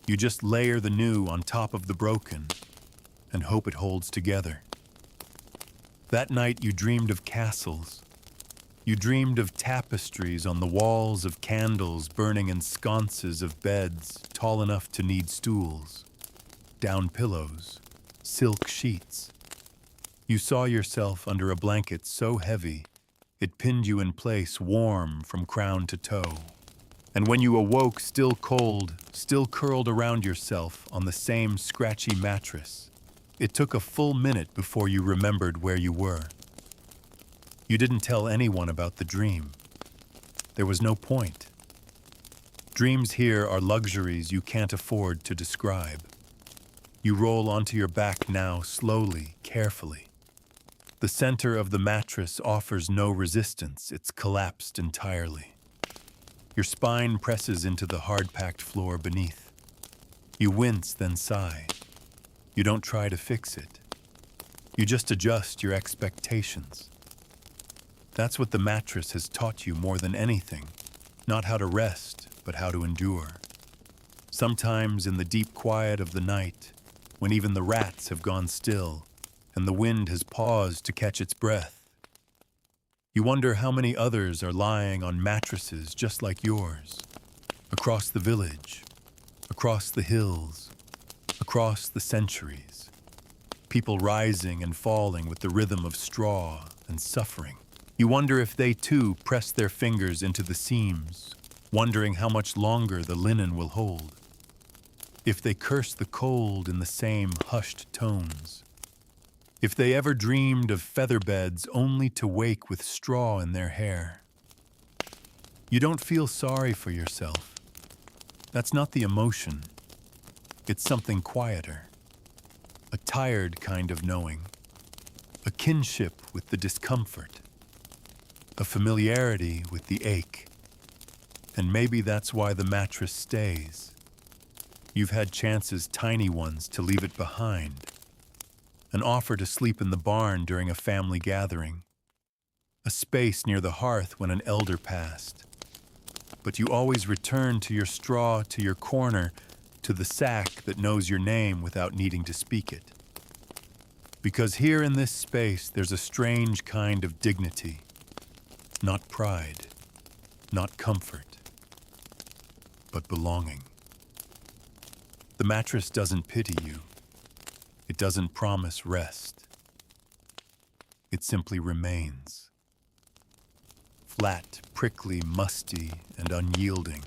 You just layer the new on top of the broken and hope it holds together. That night you dreamed of castles. You dreamed of tapestries on the walls, of candles burning in sconces of beds tall enough to need stools, down pillows, silk sheets. You saw yourself under a blanket so heavy it pinned you in place, warm from crown to toe. And when you awoke, still cold, still curled around yourself on the same scratchy mattress, it took a full minute before you remembered where you were. You didn't tell anyone about the dream. There was no point. Dreams here are luxuries you can't afford to describe. You roll onto your back now, slowly, carefully. The center of the mattress offers no resistance. It's collapsed entirely. Your spine presses into the hard-packed floor beneath. You wince, then sigh. You don't try to fix it. You just adjust your expectations. That's what the mattress has taught you more than anything. Not how to rest, but how to endure. Sometimes in the deep quiet of the night, when even the rats have gone still, and the wind has paused to catch its breath, you wonder how many others are lying on mattresses just like yours, across the village, across the hills, across the centuries. People rising and falling with the rhythm of straw and suffering. You wonder if they too press their fingers into the seams, wondering how much longer the linen will hold. If they curse the cold in the same hushed tones. If they ever dreamed of feather beds only to wake with straw in their hair. You don't feel sorry for yourself. That's not the emotion. It's something quieter. A tired kind of knowing. A kinship with the discomfort. A familiarity with the ache. And maybe that's why the mattress stays. You've had chances, tiny ones, to leave it behind. An offer to sleep in the barn during a family gathering. A space near the hearth when an elder passed. But you always return to your straw, to your corner, to the sack that knows your name without needing to speak it. Because here in this space, there's a strange kind of dignity. Not pride, not comfort, but belonging. The mattress doesn't pity you. It doesn't promise rest. It simply remains. Flat, prickly, musty, and unyielding.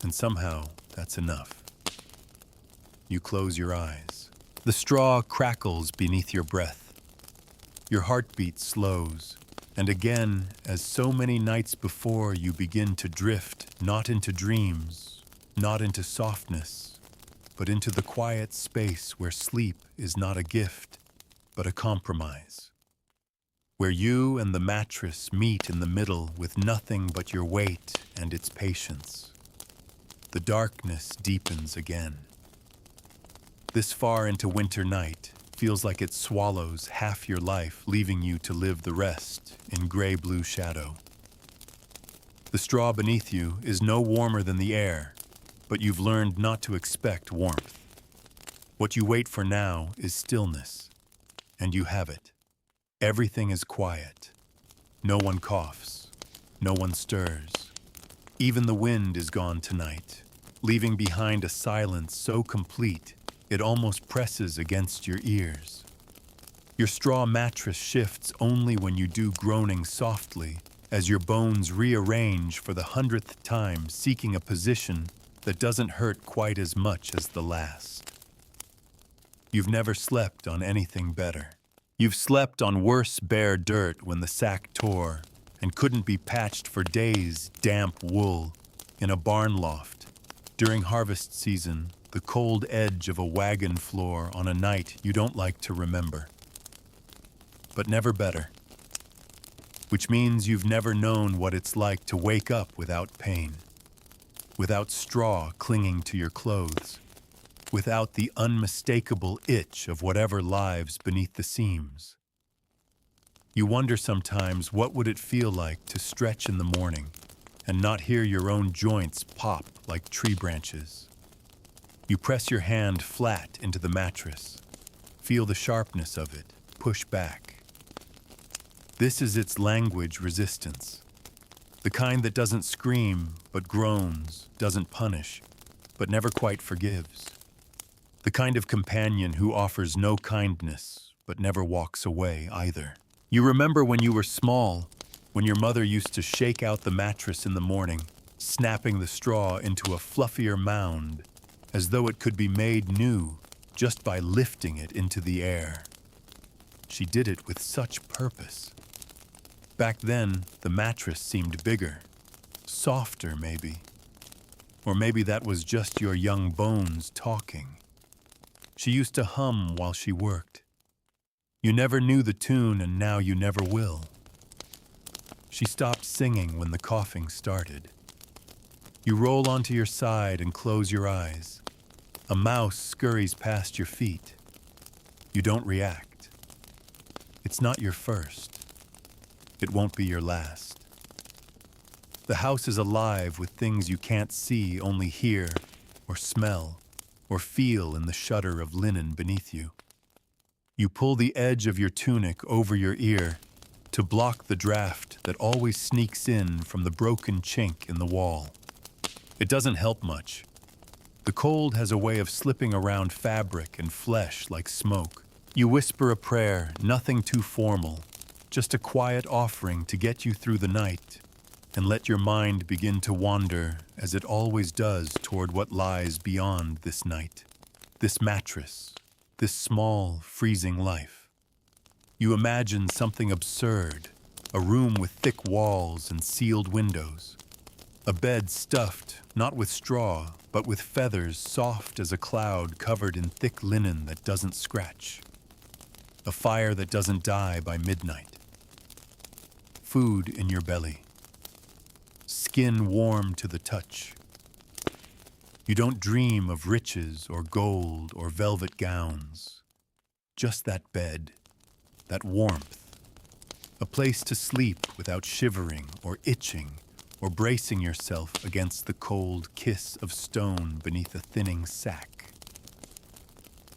And somehow, that's enough. You close your eyes. The straw crackles beneath your breath. Your heartbeat slows. And again, as so many nights before, you begin to drift, not into dreams, not into softness, but into the quiet space where sleep is not a gift, but a compromise. Where you and the mattress meet in the middle with nothing but your weight and its patience. The darkness deepens again. This far into winter night feels like it swallows half your life, leaving you to live the rest in gray-blue shadow. The straw beneath you is no warmer than the air, but you've learned not to expect warmth. What you wait for now is stillness, and you have it. Everything is quiet. No one coughs. No one stirs. Even the wind is gone tonight, leaving behind a silence so complete it almost presses against your ears. Your straw mattress shifts only when you do, groaning softly as your bones rearrange for the 100th time, seeking a position that doesn't hurt quite as much as the last. You've never slept on anything better. You've slept on worse bare dirt when the sack tore and couldn't be patched for days, damp wool in a barn loft. During harvest season, the cold edge of a wagon floor on a night you don't like to remember. But never better. Which means you've never known what it's like to wake up without pain, without straw clinging to your clothes, without the unmistakable itch of whatever lives beneath the seams. You wonder sometimes, what would it feel like to stretch in the morning and not hear your own joints pop like tree branches? You press your hand flat into the mattress, feel the sharpness of it, push back. This is its language resistance, the kind that doesn't scream but groans, doesn't punish, but never quite forgives. The kind of companion who offers no kindness but never walks away either. You remember when you were small, when your mother used to shake out the mattress in the morning, snapping the straw into a fluffier mound, as though it could be made new just by lifting it into the air. She did it with such purpose. Back then, the mattress seemed bigger, softer maybe. Or maybe that was just your young bones talking. She used to hum while she worked. You never knew the tune, and now you never will. She stopped singing when the coughing started. You roll onto your side and close your eyes. A mouse scurries past your feet. You don't react. It's not your first. It won't be your last. The house is alive with things you can't see, only hear, or smell, or feel in the shudder of linen beneath you. You pull the edge of your tunic over your ear to block the draft that always sneaks in from the broken chink in the wall. It doesn't help much. The cold has a way of slipping around fabric and flesh like smoke. You whisper a prayer, nothing too formal, just a quiet offering to get you through the night, and let your mind begin to wander, as it always does, toward what lies beyond this night, this mattress, this small, freezing life. You imagine something absurd, a room with thick walls and sealed windows, a bed stuffed, not with straw, but with feathers soft as a cloud covered in thick linen that doesn't scratch, a fire that doesn't die by midnight, food in your belly, skin warm to the touch. You don't dream of riches or gold or velvet gowns, just that bed, that warmth, a place to sleep without shivering or itching or bracing yourself against the cold kiss of stone beneath a thinning sack.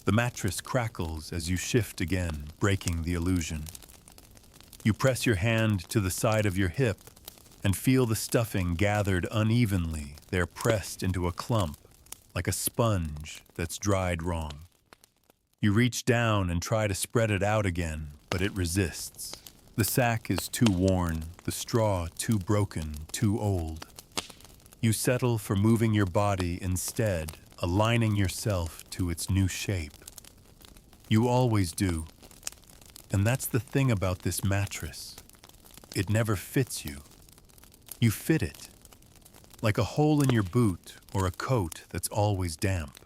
The mattress crackles as you shift again, breaking the illusion. You press your hand to the side of your hip and feel the stuffing gathered unevenly there, pressed into a clump, like a sponge that's dried wrong. You reach down and try to spread it out again, but it resists. The sack is too worn, the straw too broken, too old. You settle for moving your body instead, aligning yourself to its new shape. You always do. And that's the thing about this mattress. It never fits you. You fit it, like a hole in your boot or a coat that's always damp.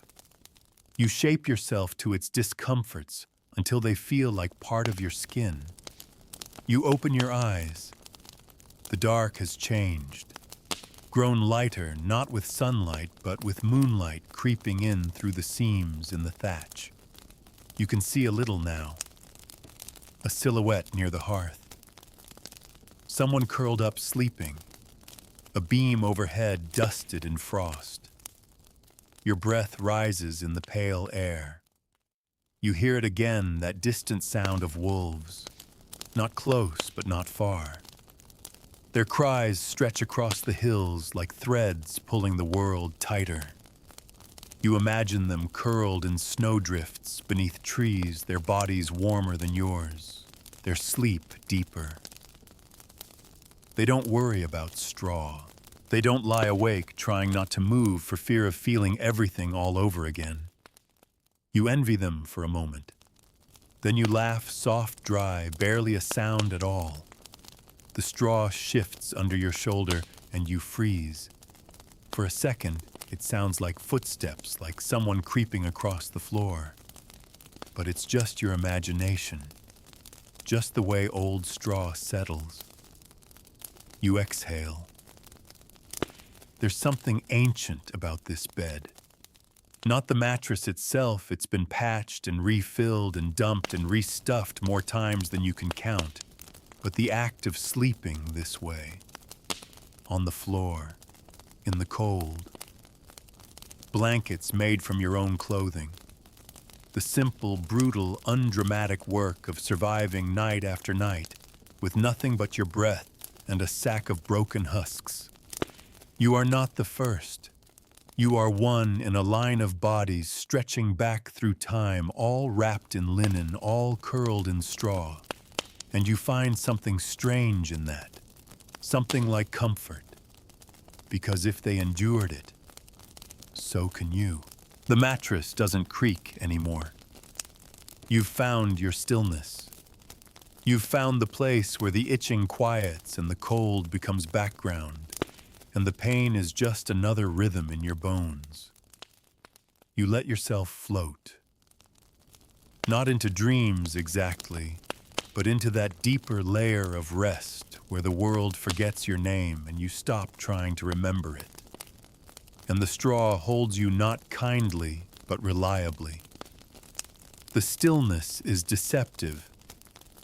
You shape yourself to its discomforts until they feel like part of your skin. You open your eyes. The dark has changed, grown lighter not with sunlight but with moonlight creeping in through the seams in the thatch. You can see a little now, a silhouette near the hearth. Someone curled up sleeping, a beam overhead dusted in frost. Your breath rises in the pale air. You hear it again, that distant sound of wolves, not close but not far. Their cries stretch across the hills like threads pulling the world tighter. You imagine them curled in snowdrifts beneath trees, their bodies warmer than yours, their sleep deeper. They don't worry about straw. They don't lie awake trying not to move for fear of feeling everything all over again. You envy them for a moment. Then you laugh soft, dry, barely a sound at all. The straw shifts under your shoulder and you freeze. For a second, it sounds like footsteps, like someone creeping across the floor. But it's just your imagination, just the way old straw settles. You exhale. There's something ancient about this bed. Not the mattress itself, it's been patched and refilled and dumped and restuffed more times than you can count, but the act of sleeping this way, on the floor, in the cold. Blankets made from your own clothing. The simple, brutal, undramatic work of surviving night after night with nothing but your breath and a sack of broken husks. You are not the first. You are one in a line of bodies stretching back through time, all wrapped in linen, all curled in straw. And you find something strange in that, something like comfort. Because if they endured it, so can you. The mattress doesn't creak anymore. You've found your stillness. You've found the place where the itching quiets and the cold becomes background, and the pain is just another rhythm in your bones. You let yourself float. Not into dreams exactly, but into that deeper layer of rest where the world forgets your name and you stop trying to remember it. And the straw holds you not kindly, but reliably. The stillness is deceptive.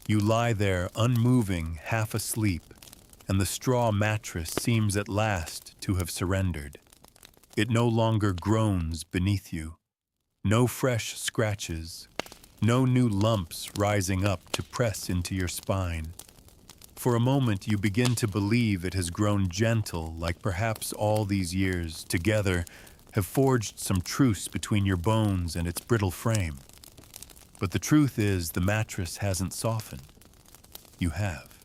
You lie there unmoving, half asleep, and the straw mattress seems at last to have surrendered. It no longer groans beneath you. No fresh scratches, no new lumps rising up to press into your spine. For a moment you begin to believe it has grown gentle, like perhaps all these years together have forged some truce between your bones and its brittle frame. But the truth is the mattress hasn't softened. You have.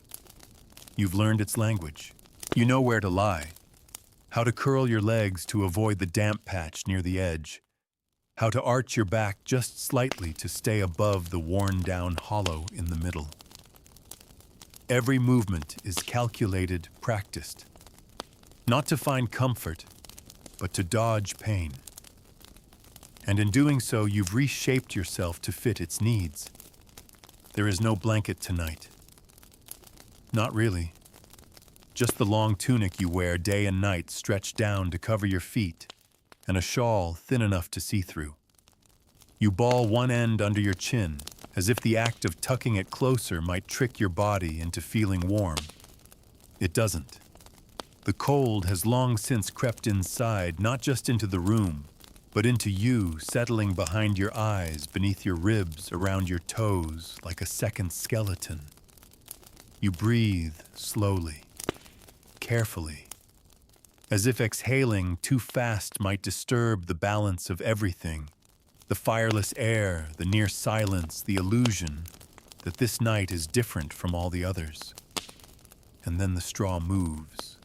You've learned its language. You know where to lie, how to curl your legs to avoid the damp patch near the edge, how to arch your back just slightly to stay above the worn-down hollow in the middle. Every movement is calculated, practiced, not to find comfort, but to dodge pain. And in doing so, you've reshaped yourself to fit its needs. There is no blanket tonight. Not really. Just the long tunic you wear day and night stretched down to cover your feet, and a shawl thin enough to see through. You ball one end under your chin, as if the act of tucking it closer might trick your body into feeling warm. It doesn't. The cold has long since crept inside, not just into the room, but into you, settling behind your eyes, beneath your ribs, around your toes, like a second skeleton. You breathe slowly, carefully, as if exhaling too fast might disturb the balance of everything. The fireless air, the near silence, the illusion that this night is different from all the others. And then the straw moves.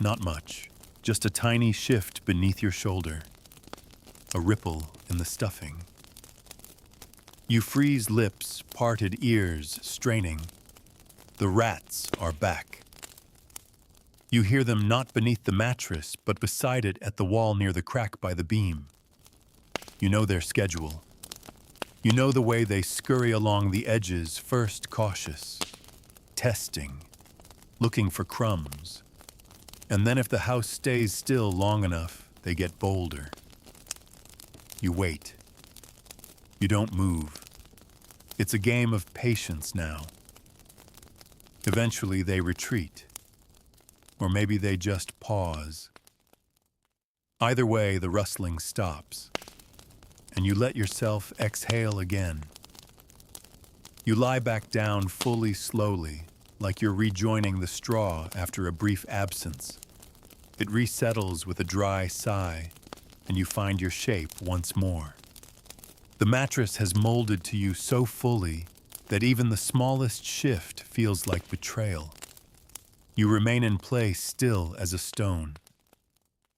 Not much, just a tiny shift beneath your shoulder, a ripple in the stuffing. You freeze lips, parted ears, straining. The rats are back. You hear them not beneath the mattress, but beside it at the wall near the crack by the beam. You know their schedule. You know the way they scurry along the edges, first cautious, testing, looking for crumbs. And then if the house stays still long enough, they get bolder. You wait. You don't move. It's a game of patience now. Eventually they retreat. Or maybe they just pause. Either way, the rustling stops, and you let yourself exhale again. You lie back down fully slowly, like you're rejoining the straw after a brief absence. It resettles with a dry sigh, and you find your shape once more. The mattress has molded to you so fully that even the smallest shift feels like betrayal. You remain in place still as a stone.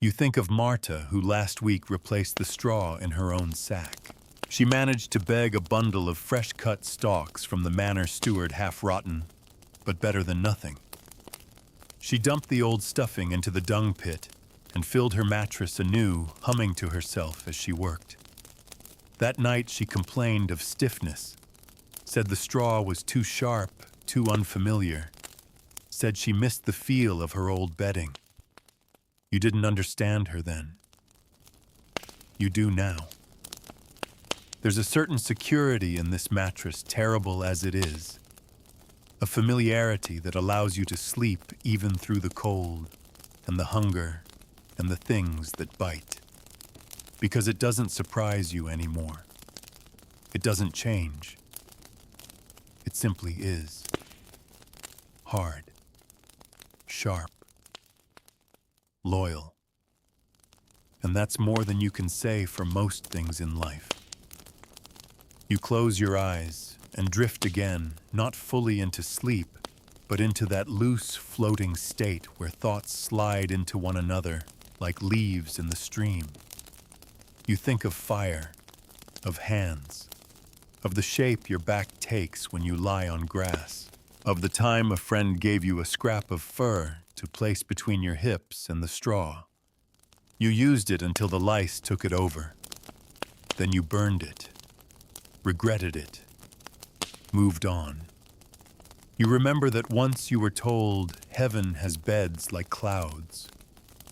You think of Marta, who last week replaced the straw in her own sack. She managed to beg a bundle of fresh-cut stalks from the manor steward, half-rotten, but better than nothing. She dumped the old stuffing into the dung pit and filled her mattress anew, humming to herself as she worked. That night she complained of stiffness, said the straw was too sharp, too unfamiliar, said she missed the feel of her old bedding. You didn't understand her then. You do now. There's a certain security in this mattress, terrible as it is. A familiarity that allows you to sleep even through the cold and the hunger and the things that bite. Because it doesn't surprise you anymore. It doesn't change. It simply is. Hard. Sharp. Loyal. And that's more than you can say for most things in life. You close your eyes and drift again, not fully into sleep, but into that loose, floating state where thoughts slide into one another like leaves in the stream. You think of fire, of hands, of the shape your back takes when you lie on grass, of the time a friend gave you a scrap of fur to place between your hips and the straw. You used it until the lice took it over. Then you burned it, regretted it, moved on. You remember that once you were told heaven has beds like clouds,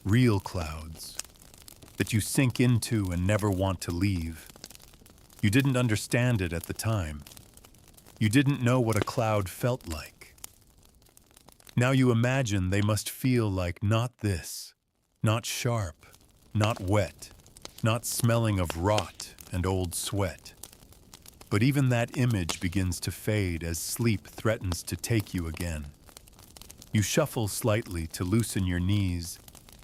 real clouds, that you sink into and never want to leave. You didn't understand it at the time. You didn't know what a cloud felt like. Now you imagine they must feel like not this, not sharp, not wet, not smelling of rot and old sweat. But even that image begins to fade as sleep threatens to take you again. You shuffle slightly to loosen your knees,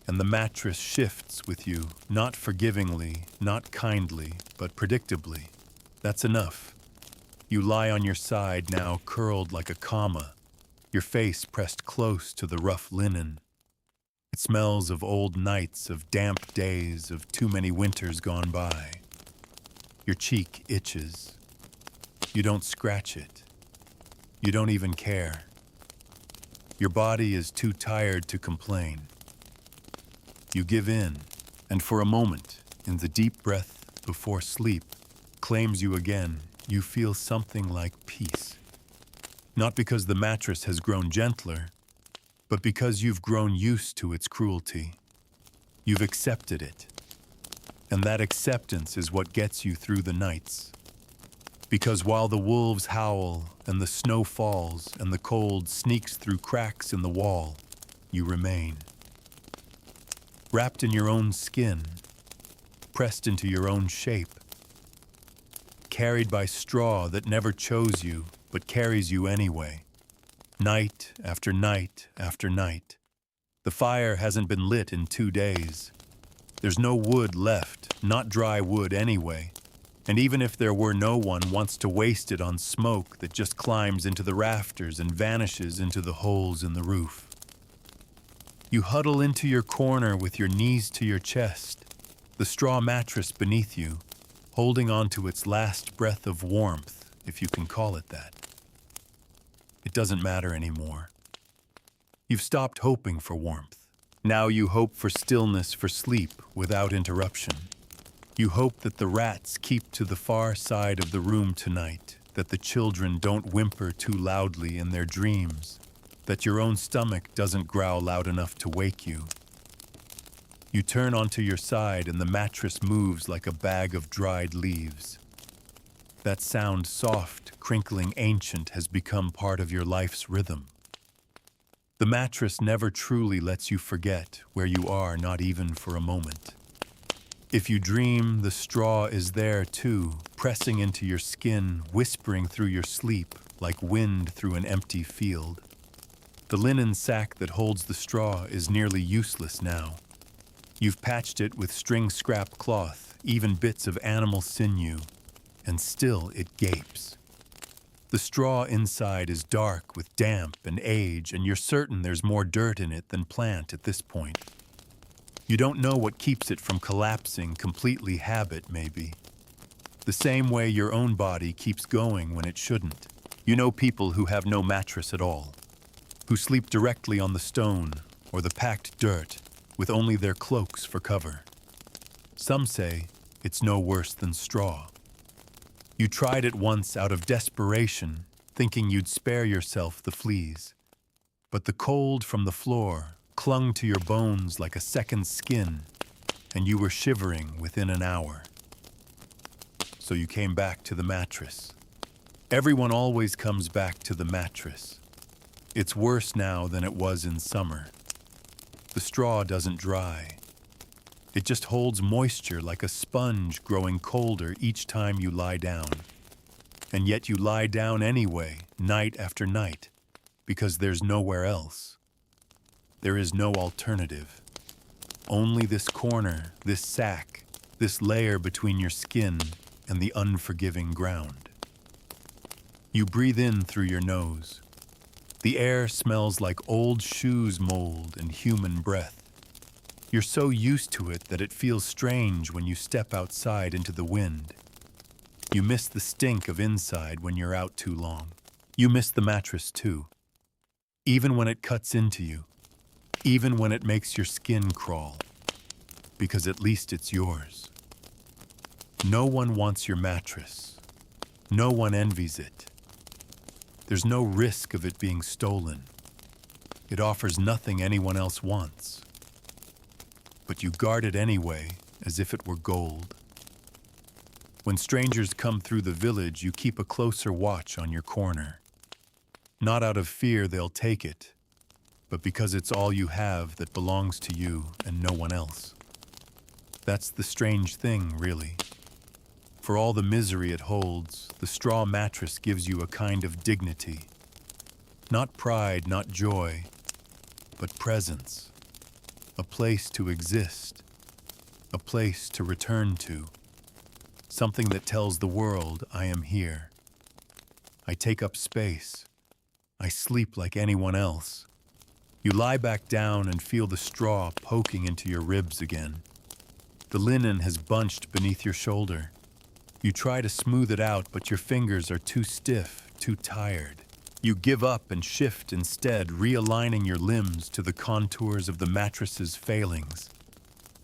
and the mattress shifts with you, not forgivingly, not kindly, but predictably. That's enough. You lie on your side now, curled like a comma, your face pressed close to the rough linen. It smells of old nights, of damp days, of too many winters gone by. Your cheek itches. You don't scratch it. You don't even care. Your body is too tired to complain. You give in, and for a moment, in the deep breath before sleep claims you again, you feel something like peace. Not because the mattress has grown gentler, but because you've grown used to its cruelty. You've accepted it. And that acceptance is what gets you through the nights. Because while the wolves howl, and the snow falls, and the cold sneaks through cracks in the wall, you remain. Wrapped in your own skin, pressed into your own shape, carried by straw that never chose you, but carries you anyway, night after night after night. The fire hasn't been lit in 2 days. There's no wood left, not dry wood anyway. And even if there were, no one wants to waste it on smoke that just climbs into the rafters and vanishes into the holes in the roof. You huddle into your corner with your knees to your chest, the straw mattress beneath you, holding on to its last breath of warmth, if you can call it that. It doesn't matter anymore. You've stopped hoping for warmth. Now you hope for stillness, for sleep without interruption. You hope that the rats keep to the far side of the room tonight, that the children don't whimper too loudly in their dreams, that your own stomach doesn't growl loud enough to wake you. You turn onto your side and the mattress moves like a bag of dried leaves. That sound, soft, crinkling, ancient, has become part of your life's rhythm. The mattress never truly lets you forget where you are, not even for a moment. If you dream, the straw is there too, pressing into your skin, whispering through your sleep like wind through an empty field. The linen sack that holds the straw is nearly useless now. You've patched it with string scrap cloth, even bits of animal sinew, and still it gapes. The straw inside is dark with damp and age, and you're certain there's more dirt in it than plant at this point. You don't know what keeps it from collapsing, completely habit maybe. The same way your own body keeps going when it shouldn't. You know people who have no mattress at all, who sleep directly on the stone or the packed dirt with only their cloaks for cover. Some say it's no worse than straw. You tried it once out of desperation, thinking you'd spare yourself the fleas. But the cold from the floor clung to your bones like a second skin, and you were shivering within an hour. So you came back to the mattress. Everyone always comes back to the mattress. It's worse now than it was in summer. The straw doesn't dry. It just holds moisture like a sponge, growing colder each time you lie down. And yet you lie down anyway, night after night, because there's nowhere else. There is no alternative. Only this corner, this sack, this layer between your skin and the unforgiving ground. You breathe in through your nose. The air smells like old shoes mold and human breath. You're so used to it that it feels strange when you step outside into the wind. You miss the stink of inside when you're out too long. You miss the mattress too. Even when it cuts into you. Even when it makes your skin crawl. Because at least it's yours. No one wants your mattress. No one envies it. There's no risk of it being stolen. It offers nothing anyone else wants. But you guard it anyway, as if it were gold. When strangers come through the village, you keep a closer watch on your corner. Not out of fear they'll take it, but because it's all you have that belongs to you and no one else. That's the strange thing, really. For all the misery it holds, the straw mattress gives you a kind of dignity. Not pride, not joy, but presence. A place to exist. A place to return to. Something that tells the world I am here. I take up space. I sleep like anyone else. You lie back down and feel the straw poking into your ribs again. The linen has bunched beneath your shoulder. You try to smooth it out, but your fingers are too stiff, too tired. You give up and shift instead, realigning your limbs to the contours of the mattress's failings.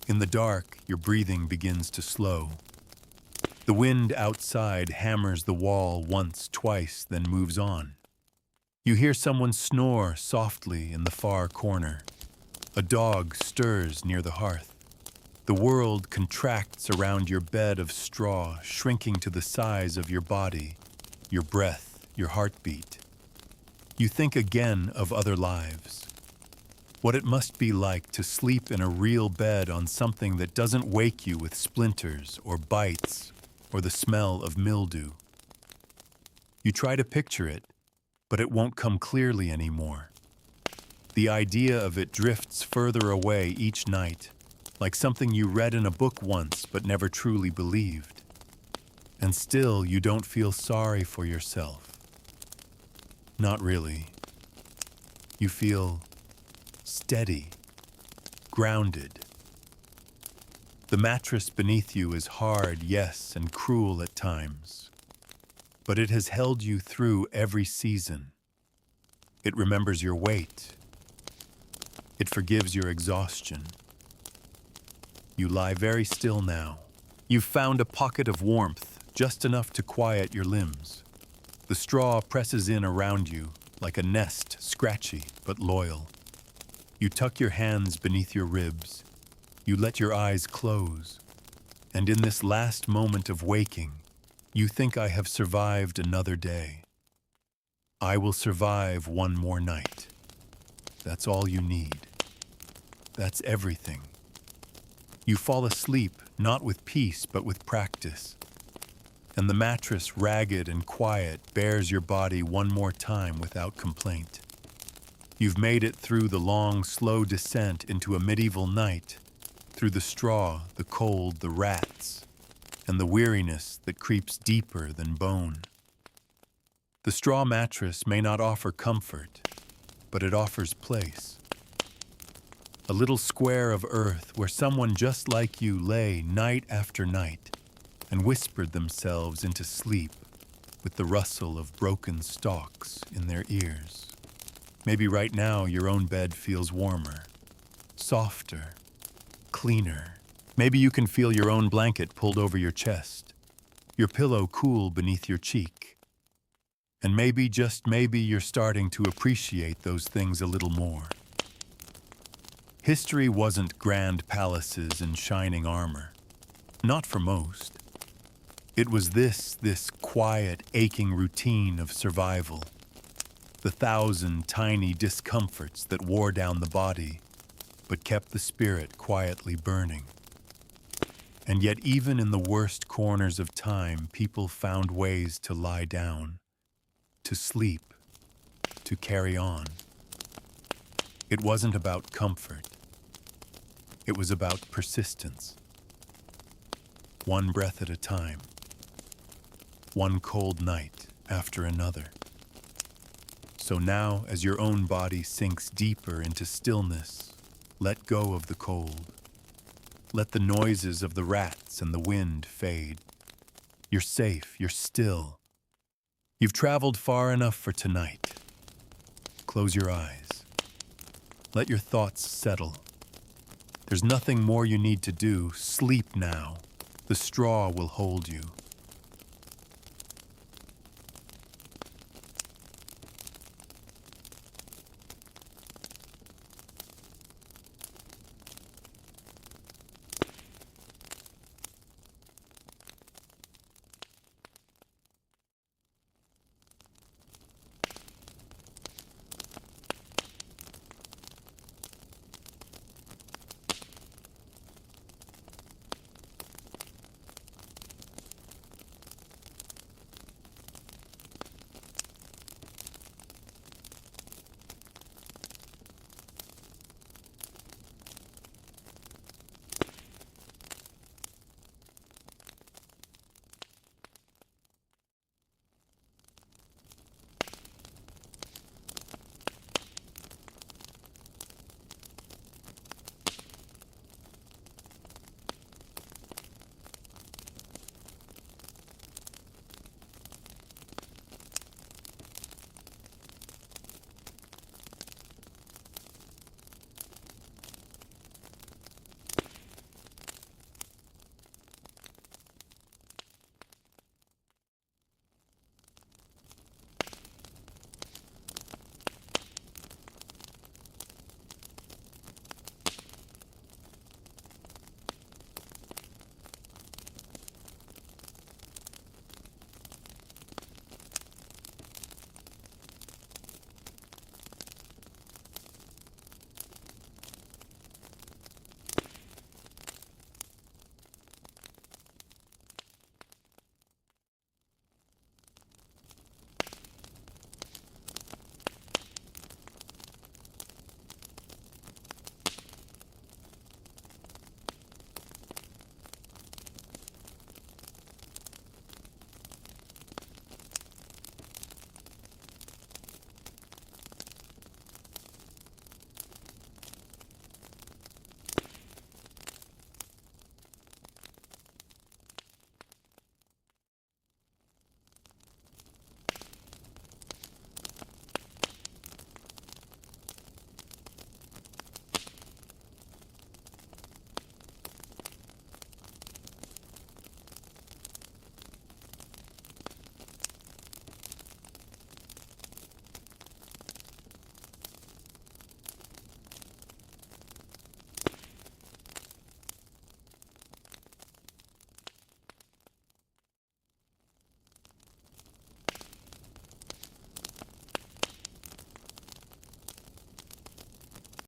In the dark, your breathing begins to slow. The wind outside hammers the wall once, twice, then moves on. You hear someone snore softly in the far corner. A dog stirs near the hearth. The world contracts around your bed of straw, shrinking to the size of your body, your breath, your heartbeat. You think again of other lives. What it must be like to sleep in a real bed on something that doesn't wake you with splinters or bites or the smell of mildew. You try to picture it, but it won't come clearly anymore. The idea of it drifts further away each night, like something you read in a book once but never truly believed. And still, you don't feel sorry for yourself. Not really. You feel steady, grounded. The mattress beneath you is hard, yes, and cruel at times. But it has held you through every season. It remembers your weight. It forgives your exhaustion. You lie very still now. You've found a pocket of warmth, just enough to quiet your limbs. The straw presses in around you, like a nest, scratchy but loyal. You tuck your hands beneath your ribs. You let your eyes close. And in this last moment of waking, you think, I have survived another day. I will survive one more night. That's all you need. That's everything. You fall asleep, not with peace, but with practice. And the mattress, ragged and quiet, bears your body one more time without complaint. You've made it through the long, slow descent into a medieval night, through the straw, the cold, the rats, and the weariness that creeps deeper than bone. The straw mattress may not offer comfort, but it offers place. A little square of earth where someone just like you lay night after night and whispered themselves into sleep with the rustle of broken stalks in their ears. Maybe right now your own bed feels warmer, softer, cleaner. Maybe you can feel your own blanket pulled over your chest, your pillow cool beneath your cheek. And maybe, just maybe, you're starting to appreciate those things a little more. History wasn't grand palaces and shining armor. Not for most. It was this quiet, aching routine of survival. The 1,000 tiny discomforts that wore down the body, but kept the spirit quietly burning. And yet, even in the worst corners of time, people found ways to lie down, to sleep, to carry on. It wasn't about comfort. It was about persistence. One breath at a time. One cold night after another. So now, as your own body sinks deeper into stillness, let go of the cold. Let the noises of the rats and the wind fade. You're safe, you're still. You've traveled far enough for tonight. Close your eyes. Let your thoughts settle. There's nothing more you need to do. Sleep now. The straw will hold you.